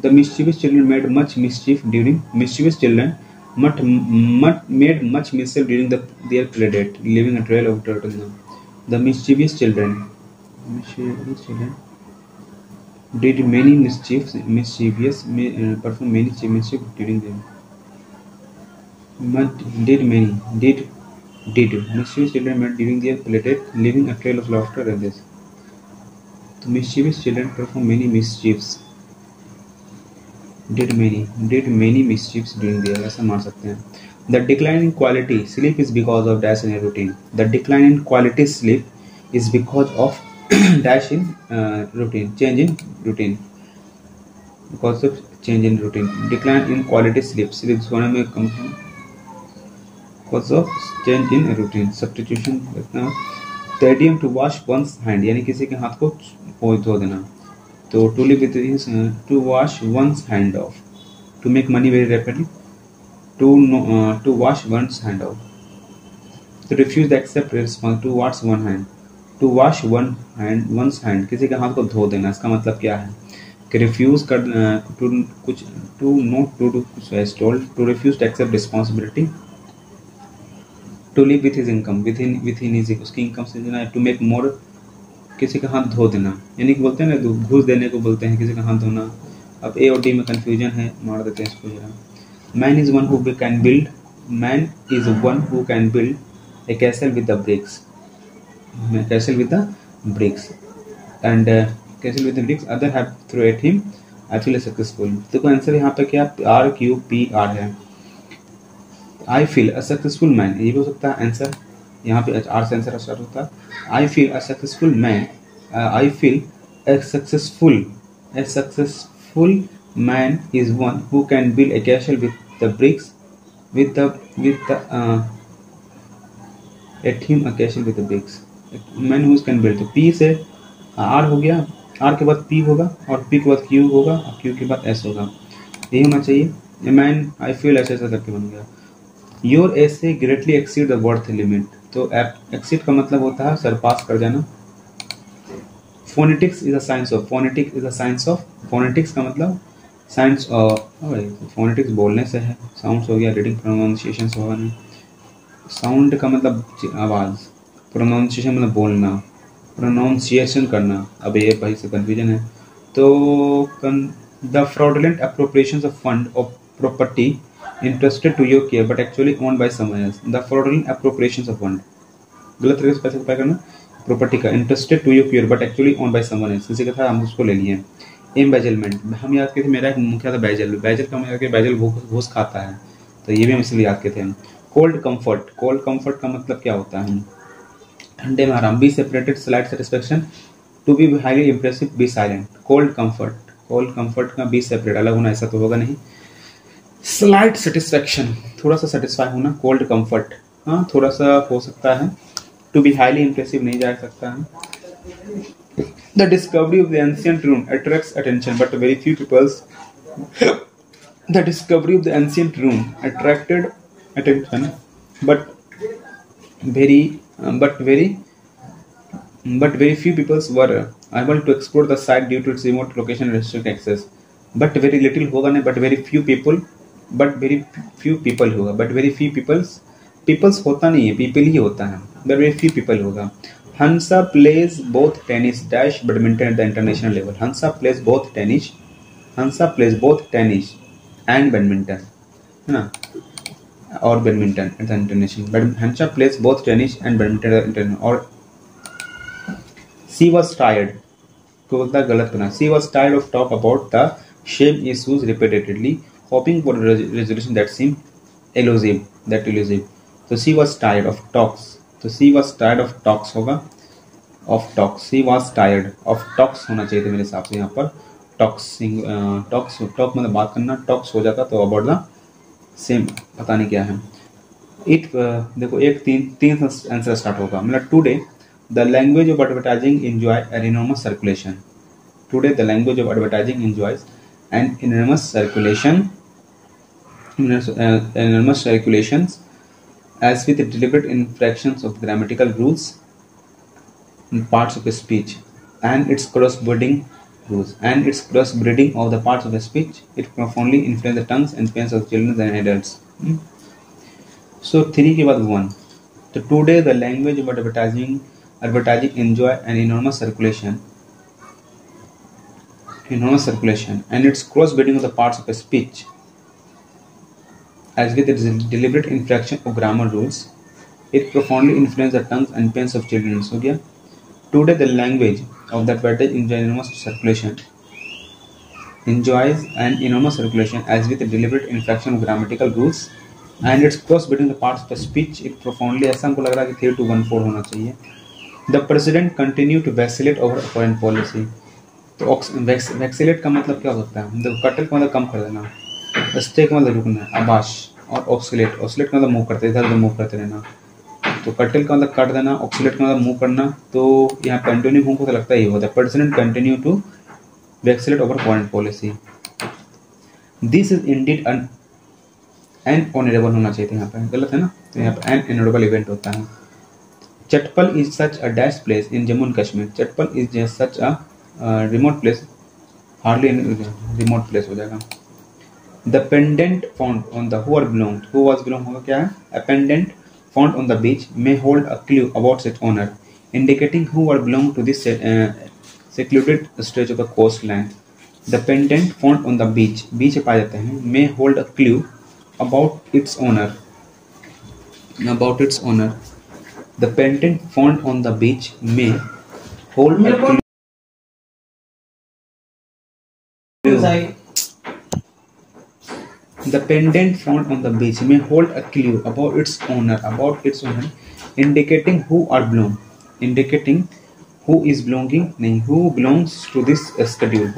the mischievous children made much mischief during mischievous children made much mischief during their play date, leaving a trail of dirt on them. The mischievous children did many perform many mischief during them. Did mischievous children made during their play date, leaving a trail of laughter and this. The mischievous children perform many mischiefs. Did many mischiefs during their, ऐसा मार सकते हैं। The decline in quality sleep is because of dash in a routine. The decline in quality sleep is because of dash in routine, change in routine. Because of change in routine. Decline in quality sleep सोने में कम, because of change in routine. Substitution रखना। The idiom to wash one's hand, यानी किसी के हाथ को धो देना। तो to live with is to wash one's hand off, to make money very rapidly, to wash one's hand off, to refuse to accept response, to wash one hand, to wash one's hand, किसी के हाथ को धो देना। इसका मतलब क्या है कि रिफ्यूज कर to कुछ, to not to do कुछ as told, to refuse to accept responsibility, to live with his income, within his, उसकी इनकम से देना, to make more, किसी का हाथ धो देना, यानी कि बोलते हैं ना घूस देने को बोलते हैं किसी का हाथ धोना। अब ए और डी में कंफ्यूजन है, मार देते हैं इसको जरा। Man is one who can build a castle with the bricks, castle with the bricks and castle with the bricks other have throw at him I feel successful. तो आंसर यहाँ पे क्या RQPR है। I feel a successful man, ये भी हो सकता है आंसर, यहाँ पे आर से आंसर स्टार्ट होता है। I feel a successful man. I feel a successful man is one who can build a castle with the bricks, at him a castle with the bricks. Man who can build. तो P से R हो गया, R के बाद P होगा और P के बाद Q होगा और Q के बाद S होगा, यही होना चाहिए। A man I feel ऐसा करके बन गया। Your essay greatly exceed the worth limit, तो एक्सीड का मतलब होता है सरपास कर जाना। Phonetics is a science of, phonetics का मतलब साइंस ऑफ, फोनेटिक्स बोलने से है, साउंड्स हो गया, रीडिंग प्रोनाउंसिएशन से होगा नहीं। साउंड का मतलब आवाज़, प्रोनाउंसिएशन मतलब बोलना, प्रोनाउंसिएशन करना। अब ये भाई से कन्फ्यूजन है। तो the fraudulent appropriations of fund of property entrusted to your care but actually owned by someone else. The fraudulent appropriations of fund, गलत तरीके से पैसे उपाय करना, प्रॉपर्टी का entrusted to your care but actually owned by someone else, किसी का था हम उसको ले लिए। एम्बेजलमेंट हम याद किए थे, मेरा एक मुख्य था बैजल का मतलब बैजल घूस खाता है, तो ये भी हम इसलिए याद किए थे। कोल्ड कंफर्ट का मतलब क्या होता है? ठंडे में आराम। Be separated slide satisfaction, to be highly impressive, be silent. Cold comfort का बी सेपरेट अलग होना, ऐसा तो होगा नहीं। स्लाइट सेटिस्फैक्शन थोड़ा सा सेटिस्फाई होना, कोल्ड कंफर्ट हाँ थोड़ा सा हो सकता है। टू बी हाईली इंप्रेसिव नहीं जा सकता है। The discovery of the ancient room attracts attention but very few peoples, the discovery of the ancient room attracted attention but very few people were able to explore the site due to its remote location and restricted access. But very little होगा नहीं, but very few people होगा, but very few peoples होता नहीं है, people ही होता है, but very few people होगा। Hansa plays both tennis dash badminton at the international level. Hansa plays both tennis and badminton, है ना, और badminton at the international. But Hansa plays both tennis and badminton at the international. और she was tired, को बोलता गलत करना। She was tired of talk about the shame issues repeatedly, hoping for a resolution that seemed elusive. So she was tired of talks. तो she was tired of talks होगा, of talks. She was tired of talks होना चाहिए था मेरे हिसाब से यहाँ पर। talk मतलब बात करना, talks हो जाता तो about the same पता नहीं क्या है। इट देखो एक तीन तीन आंसर स्टार्ट होगा, मतलब today the language of advertising enjoy an enormous circulation. Today the language of advertising enjoys an enormous circulation, enormous circulations as with deliberate infractions of grammatical rules in parts of a speech and its cross-breeding rules and its cross-breeding of the parts of a speech. It profoundly influences the tongues and pens of children and adults. So 3 के बाद 1. So today the language of advertising enjoy an enormous circulation and its cross-breeding of the parts of a speech as with its deliberate infraction of grammar rules. It profoundly influences the tongues and pens of children. So क्या? Today the language of that advertising enjoys an enormous circulation as with a deliberate infraction of grammatical rules and its cross between the parts of the speech. It profoundly, ऐसा हमको लग रहा है कि 3214 होना चाहिए. The president continued to vacillate over foreign policy. तो vacillate का मतलब क्या होता है? The कटल का मतलब कम कर देना, स्टे का मतलब रुकना, आबाश, और ऑक्सीलेट का मतलब मूव करते, इधर उधर मूव करते रहना. तो कटल का मतलब काट देना, ऑक्सीलेट का मतलब मूव करना. तो यहाँ कंटिन्यू हमको तो लगता ही होता है. President continue to vacillate over foreign policy. This is indeed an honourable होना चाहिए था, यहाँ पे गलत है ना, तो यहाँ पे एन ऑनरेबल इवेंट होता है. Chatpal is such a dash place in Jammu and Kashmir. Chatpal is such a remote place, hardly remote place हो जाएगा. The pendant found on the who was belonged होगा क्या है? A pendant found on the beach may hold a clue about its owner, indicating who were belong to this secluded stretch of the coastline. The pendant found on the beach पाए जाते हैं, may hold a clue about its owner. The pendant found on the beach may hold a clue. The pendant found on the beach may hold a clue about its owner, indicating who is belonging, नहीं, who belongs to this schedule.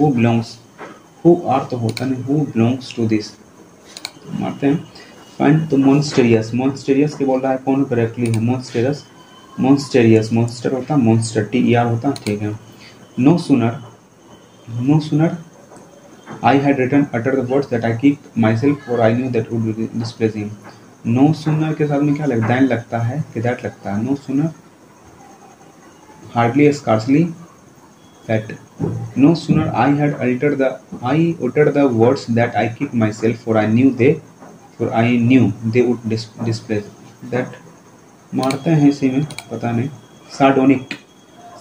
who are तो होता नहीं, who belongs to this. मारते हैं. Fine. तो monstrous के बोल रहा है कौन करेक्टली है? monster होता, monster TER होता, ठीक है. No sooner I had uttered the words that I kicked myself, for I knew that would be displeasing. No sooner के साथ में क्या लगता है? लगता है कि that लगता है. No sooner, hardly, scarcely, that. No sooner I had uttered the words that I kicked myself, for I knew they would displease. That मारते हैं इसी में, पता नहीं.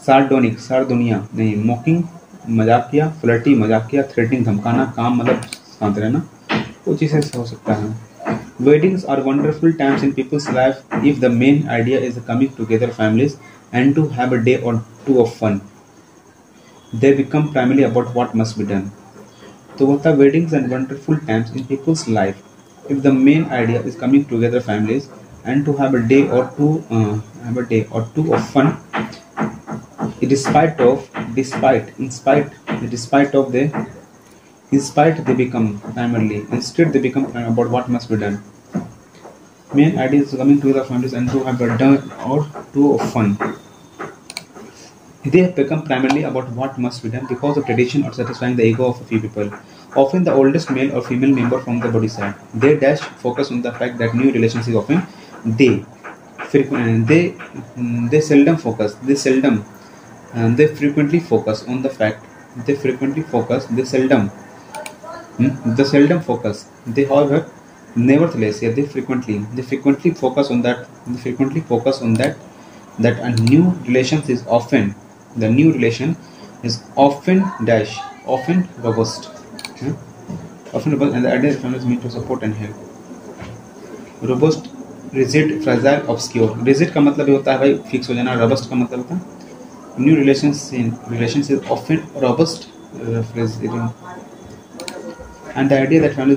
सार्डोनिया नहीं. मॉकिंग मजाकिया, फ्लर्टी मजाकिया, थ्रेटनिंग धमकाना, काम मतलब शांत रहना, कुछ चीज़ें हो सकता है. Weddings are wonderful times in people's life if the main idea is coming together families and to have a day or two of fun. They become primarily about what must be done. तो होता weddings and wonderful times in people's life if the main idea is coming together families and to have a day or two of fun. In spite they become primarily, instead they become about what must be done. Main idea is coming together families and to have a day or two of fun. They have become primarily about what must be done because of tradition or satisfying the ego of a few people, often the oldest male or female member from the body side. They focus on the fact that new relationships often they frequently focus on the fact they seldom focus. They however nevertheless they frequently focus on that a new relation is often often robust. And the idea of family is meant to support and help. Robust, rigid, fragile, obscure. Rigid का मतलब होता है भाई fix हो जाना. Robust का मतलब होता है new relations is often robust, and the idea that family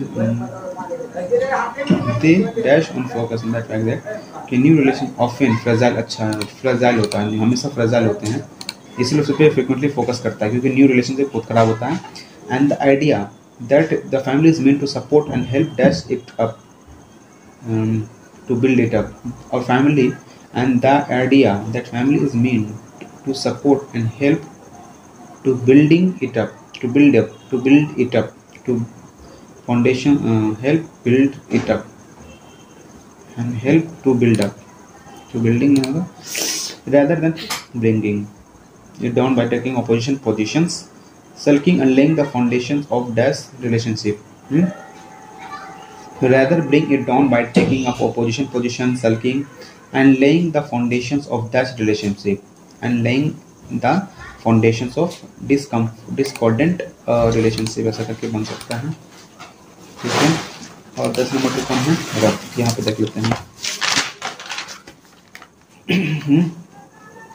they dash on focus on that fact that कि new relations often fragile. अच्छा, fragile होता है, हमेशा fragile होते हैं, इसलिए उस पर frequently focus करता है क्योंकि new relationship बहुत खराब होता है. And the idea that the family is meant to support and help dash it up to build it up. Or family, and the idea that family is meant to support and help to building it up, to build it up, to foundation, help build it up, and help to build up, to building rather than bringing it down by taking opposition positions, sulking and laying the foundations of dash relationship. Rather bring it down by taking up opposition position, sulking and laying the foundations of that relationship, and laying the foundations of discordant relationship, ऐसा करके बन सकता है। ठीक है, और 10 number पे कौन है? रफ। यहाँ पे देख लेते हैं।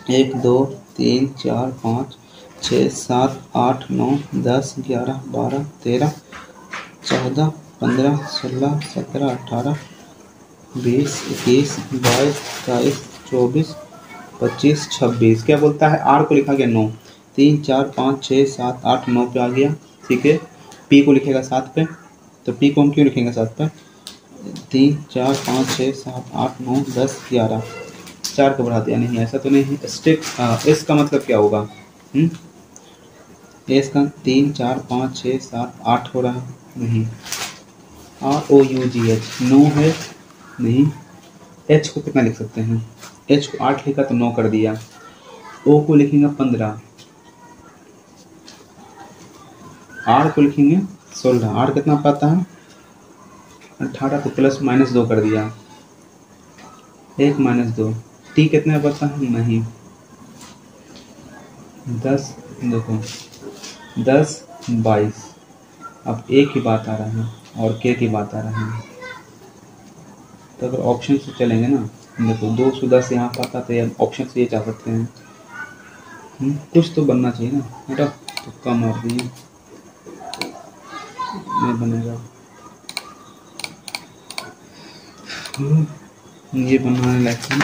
1 2 3 4 5 6 7 8 9 10 11 12 13 14 15 16 17 18 20 21 22 23 24 25 26। क्या बोलता है? आर को लिखा गया 9, 3 4 5 6 7 8 9 पे आ गया। ठीक है, पी को लिखेगा 7 पे, तो पी को हम क्यों लिखेंगे 7 पे? 3 4 5 6 7 8 9 10 11, 4 को बढ़ा दिया। नहीं, ऐसा तो नहीं है। स्टेक एस का मतलब क्या होगा? एस का 3 4 5 6 7 8 हो रहा है? नहीं। ROUGH 9 है? नहीं। एच को कितना लिख सकते हैं? एच को 8 लिखा तो 9 कर दिया। ओ को लिखेंगे 15, आर को लिखेंगे 16। आर कितना पाता है? 18 को प्लस माइनस 2 कर दिया, 1 माइनस 2। टी कितना पता है? नहीं। 10 देखो 10 22। अब ए की बात आ रहा है और के की बात आ रही है, तो अगर ऑप्शन से चलेंगे ना, देखो 210 यहाँ पाता तो ये ऑप्शन से ये चाह सकते हैं। कुछ तो बनना चाहिए ना, बेटा तो कम और भी नहीं बनेगा। ये बनवाने लायक है।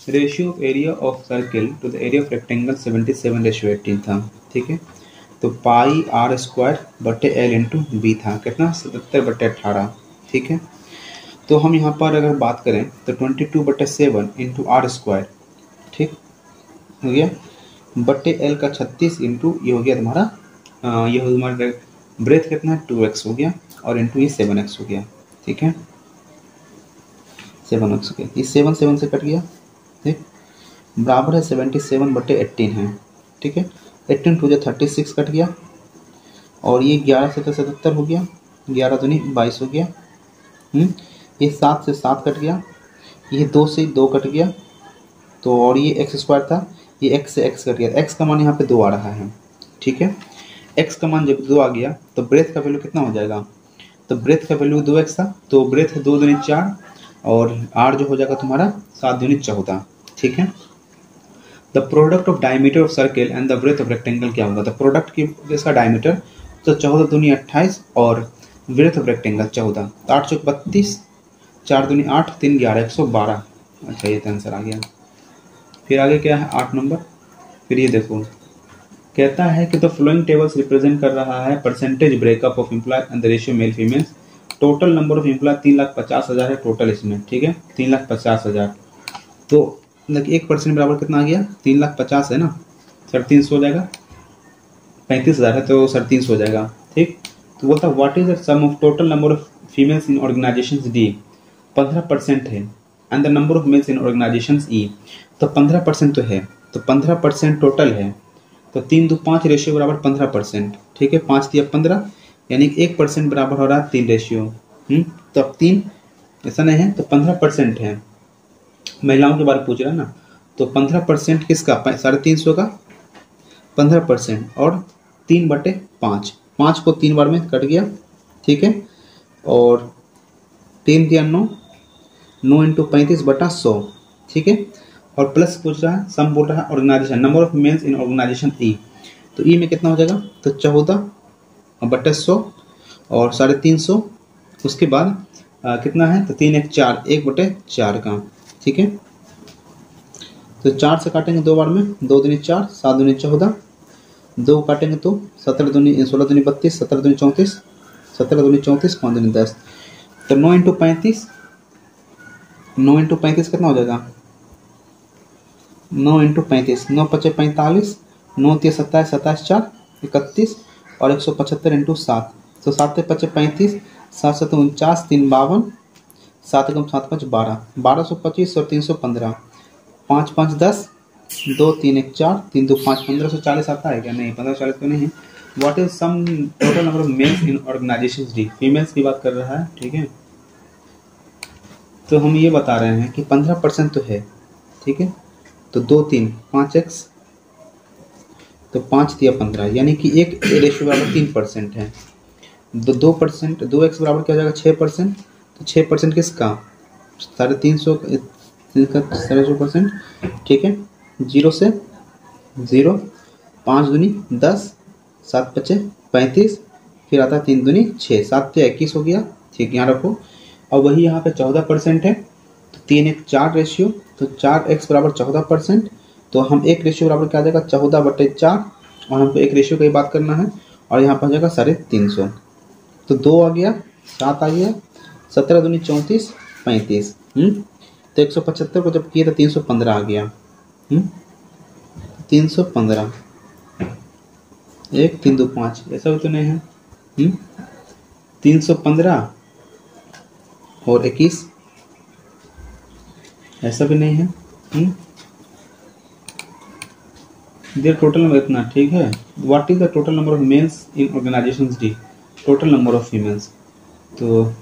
Ratio of area of circle to the area of rectangle 77:18 था। ठीक है, तो पाई आर स्क्वायर बटे एल इंटू बी था। कितना? 77/18। ठीक है, तो हम यहाँ पर अगर बात करें तो 22/7 इंटू आर स्क्वायर, ठीक हो गया, बटे एल का 36 इंटू ये हो गया तुम्हारा, ये हो तुम्हारा ब्रेथ कितना है? 2x हो गया, और इंटू ये 7x हो गया। ठीक है, 7x हो गया, ये 7 7 से कट गया। ठीक, बराबर है 77/18 है। ठीक है, 18 टू 36 कट गया, और ये 11 से 77 हो गया, 11 दूनी 22 हो गया। ये 7 से 7 कट गया, ये 2 से 2 कट गया, तो और ये एक्स स्क्वायर था, ये x से x कट गया। x का मान यहाँ पे 2 आ रहा है। ठीक है, x का मान जब 2 आ गया तो ब्रेथ का वैल्यू कितना हो जाएगा? तो ब्रेथ का वैल्यू 2x था, तो ब्रेथ 2 दूनी 4, और r जो हो जाएगा तुम्हारा 7 दूनी 14। ठीक है, the product of diameter of circle and the breadth of rectangle क्या होगा? द प्रोडक्ट की इसका डायमीटर तो 14 दूनी 28 और ब्रेथ ऑफ रेक्टेंगल 14, 8 चौक 32, 4 दूनी 8, 3 11, 112। अच्छा, ये तो आंसर आ गया। फिर आगे क्या है? 8 नंबर। फिर ये देखो, कहता है कि द फ्लोइंग टेबल्स रिप्रेजेंट कर रहा है percentage breakup of employ and the ratio male females. Total number of employ 3,50,000 है टोटल इसमें। ठीक है, 3,50,000, तो 1% बराबर कितना आ गया? 3,50,000 है ना, 350 हो जाएगा। 35,000 है तो 350 हो जाएगा। ठीक, तो बोलता है what is the sum of total number of females in organisations D. 15% है, and the number of males in organisations E. तो 15% तो है, तो 15% टोटल है, तो 3 2 5 रेशियो बराबर 15%। ठीक है, 5 दिया 15, यानी 1% बराबर हो रहा है 3 रेशियो। तो अब 3 ऐसा नहीं है, तो 15% है। महिलाओं के बारे में पूछ रहा है ना, तो 15% किसका? 350 का 15%, और 3/5, 5 को 3 बार में कट गया। ठीक है, और 3 दिया 9, 9 इंटू 35/100। ठीक है, और प्लस पूछ रहा है, सम बोल रहा है organisation, number of mens in organisation E. तो ई में कितना हो जाएगा? तो 14/100 और 350। उसके बाद कितना है? तो 3 1 4, 1/4 का। ठीक है, तो 4 से काटेंगे 2 बार में, 2 दूनी 4, 7 दूनी 14, 2 काटेंगे तो 17 दूनी 16 दूनी 32, 17 दूनी 34, 17 दूनी 34, 5 दूनी 10। तो 9 इंटू 35, 9 इंटू 35 कितना हो जाएगा? 9 इंटू 35, 9 पचे 45, 9 तीय 27, 27 4 31 और 175 इंटू 7। तो 7 पचे 35, 7 7 49, 3 52, 7 एकम 7 5 12, 1225 और 315, 5 5 10, 2 3 1 4, 3 2 5, 1540 आता है क्या? नहीं, 1540 तो नहीं। What is sum total number of males in organisations D? Females की बात कर रहा है, ठीक है। तो हम ये बता रहे हैं कि 15% तो है, ठीक है। तो 2 3 5x, तो 5 दिया 15, यानी कि एक रेशियो बराबर 3% है। 2%, 2x बराबर क्या हो जाएगा? 6%। तो 6% किसका? 350 का 350%, ठीक है। 0 से 0, 5 दूनी 10, 7 पचे 35, फिर आता है 3 दूनी 6, 7 तो 21 हो गया, ठीक, यहाँ रखो। और वही यहाँ पे 14% है, तो 3 1 4 रेशियो, तो 4x बराबर 14%। तो हम एक रेशियो बराबर क्या आ जाएगा? 14/4, और हमको एक रेशियो की बात करना है, और यहाँ पर आ जाएगा 350। तो 2 आ गया, 7 आ गया, 17 दूनी 34, 35। तो 175 को जब किए तो 315 आ गया। 315, 1 3 2 5, ऐसा भी तो नहीं है। 315 और 21, ऐसा भी नहीं है। देयर टोटल नंबर इतना, ठीक है। What is the total number of males in organisations D? Total number of females, तो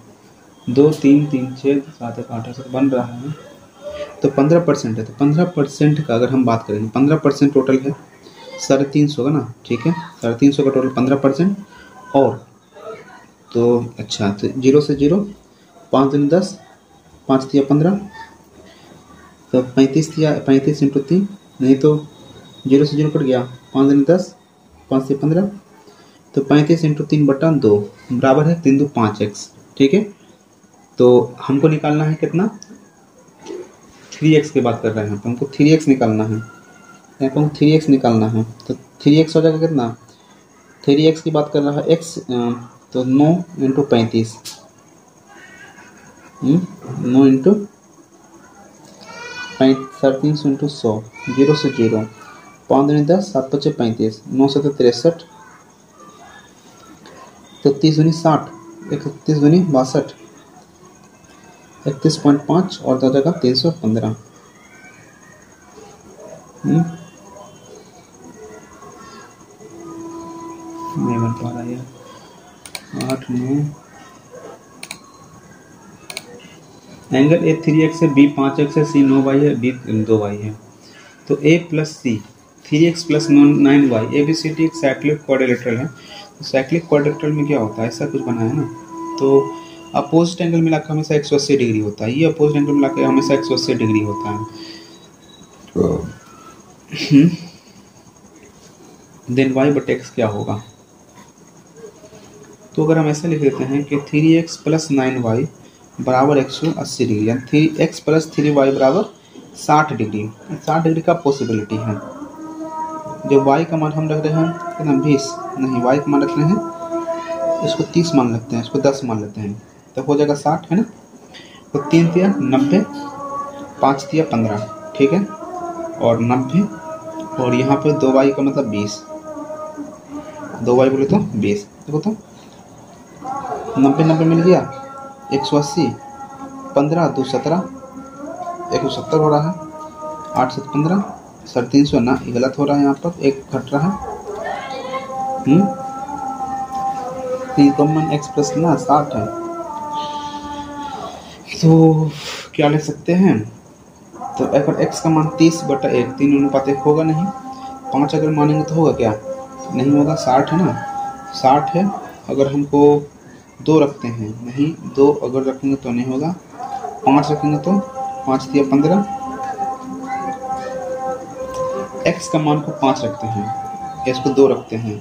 2 3 3 6 7 1 8 ऐसा बन रहा है। तो 15% है, तो 15% का अगर हम बात करेंगे, 15% टोटल है 350 का ना, ठीक है। 350 का टोटल 15%। और तो अच्छा, तो 0 से 0, 5 दूनी 10, 5 दिया 15, तो 35 दिया 35 इंटू 3, नहीं तो 0 से 0 कट गया, 5 दूनी 10, 5 से 15, तो 35 इंटू 3/2 बराबर है 3 2 5x, ठीक है। तो हमको निकालना है कितना? 3x की बात कर रहे हैं, तो हमको 3x निकालना है, यहाँ पर 3x निकालना है। तो 3x हो जाएगा कितना? 3x की बात कर रहा है x, तो 9 इंटू 35, 9 इंटू 350 इंटू 100, 0 से 0, 5 दूनी 10, 7 पचे 35, 9 7 63, तो 30 दूनी 60, 31 दूनी 62, 31.5 और दो जगह 315। नहीं बन पा रहा यार। 8 9, एंगल ए 3x है, बी 5x है, सी 9y है, डी 2y है। तो a plus C 3x plus 9y, A B C D एक साइक्लिक क्वाड्रिलेटरल है। तो साइक्लिक क्वाड्रिलेटरल में क्या होता है? ऐसा कुछ बना है ना, तो अपोजिट एंगल मिलाकर हमेशा 180 डिग्री होता है, ये अपोजिट एंगल मिलाकर हमेशा 180 डिग्री होता है। देन y बटे x क्या होगा? तो अगर हम ऐसे लिख देते हैं कि 3x प्लस 9y बराबर 180 डिग्री, यानी 3x प्लस 3y बराबर 60 डिग्री। 60 डिग्री का पॉसिबिलिटी है। जो y का मान हम रख रहे हैं कितना? 20 नहीं, y का मान रख रहे हैं, इसको 30 मान लेते हैं, इसको 10 मान लेते हैं, तो हो जाएगा 60, है ना। तो 3 दिया 90, 5 दिया 15, ठीक है, और 90, और यहाँ पे 2y का मतलब 20, 2y बोले तो 20। देखो तो 90 90 मिल गया, 180, 15 2 17, 170 हो रहा है, 8 7 15, 350 ना, ये गलत हो रहा है, यहाँ पर एक घट रहा है। कॉमन x प्लस ना 60 है, तो क्या ले सकते हैं? तो अगर x का मान 30/1, 3:1 होगा नहीं, 5 अगर मानेंगे तो होगा क्या? नहीं होगा, 60 है ना, 60 है। अगर हमको 2 रखते हैं, नहीं 2 अगर रखेंगे तो नहीं होगा, 5 रखेंगे तो 5 दिया 15, x का मान को 5 रखते हैं, इसको 2 रखते हैं,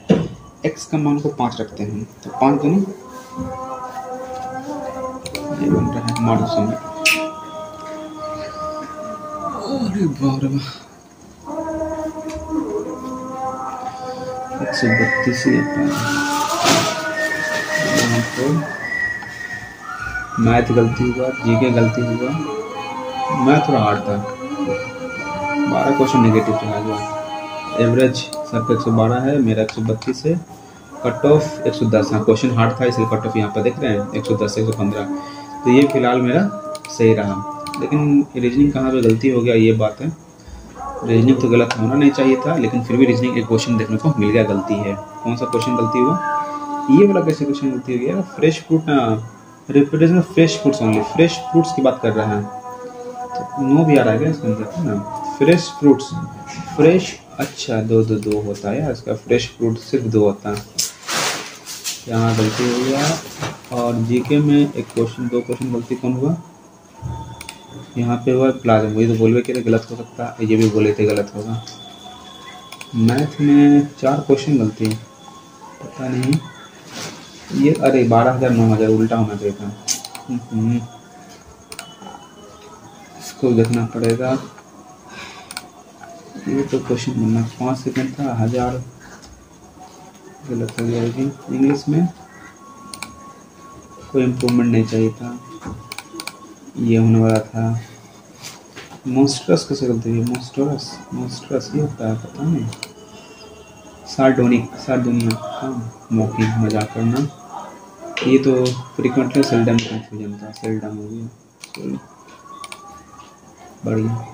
x का मान को 5 रखते हैं, तो 5 दूनी, ये बन रहा है हमारे समय। अरे बार 132 यहाँ पर मैथ गलती हुआ, जीके गलती हुआ, मैथ थोड़ा हार्ड था, 12 क्वेश्चन नेगेटिव चला गया। एवरेज सबका 112 है, मेरा 132 है, कट ऑफ 110। हाँ क्वेश्चन हार्ड था इसलिए कट ऑफ यहाँ पर देख रहे हैं 110 से 115। तो ये फिलहाल मेरा सही रहा, लेकिन रीजनिंग कहाँ पे गलती हो गया ये बात है। रीजनिंग तो गलत होना नहीं चाहिए था, लेकिन फिर भी रीजनिंग एक क्वेश्चन देखने को मिल गया गलती है। कौन सा क्वेश्चन गलती हुआ, ये वाला कैसे क्वेश्चन गलती हो गया। फ्रेश फ्रूट ना, repetition of fresh fruits only, fresh fruits की बात कर रहे हैं, तो नो भी आ रहा है क्या इसके अंदर है ना। फ्रेश फ्रूट्स, फ्रेश, अच्छा दो होता है यार इसका, फ्रेश फ्रूट सिर्फ 2 होता है, यहाँ गलती हो गया। और जीके में एक क्वेश्चन, 2 क्वेश्चन गलती कौन हुआ, यहाँ पे हुआ प्लाज्मा, वही तो बोलवे के गलत हो सकता है, ये भी बोले थे गलत होगा। मैथ में 4 क्वेश्चन गलती, पता नहीं ये, अरे 12,000 9,000 उल्टा होना चाहिए था। इसको देखना पड़ेगा, ये तो क्वेश्चन बनना 5 सेकंड था, 1000 गलत हो जाएगी। इंग्लिश में कोई इम्प्रूवमेंट नहीं चाहिए था, ये होने वाला था। मोस्ट्रस कैसे गलती है, मोस्ट्रस ये होता है, पता नहीं। सार्डोनिक हाँ, मौखिक मजाक करना, ये तो फ्रीक्वेंटली सेल्डम कंफ्यूजन था, सेल्डम हो गया। बढ़िया।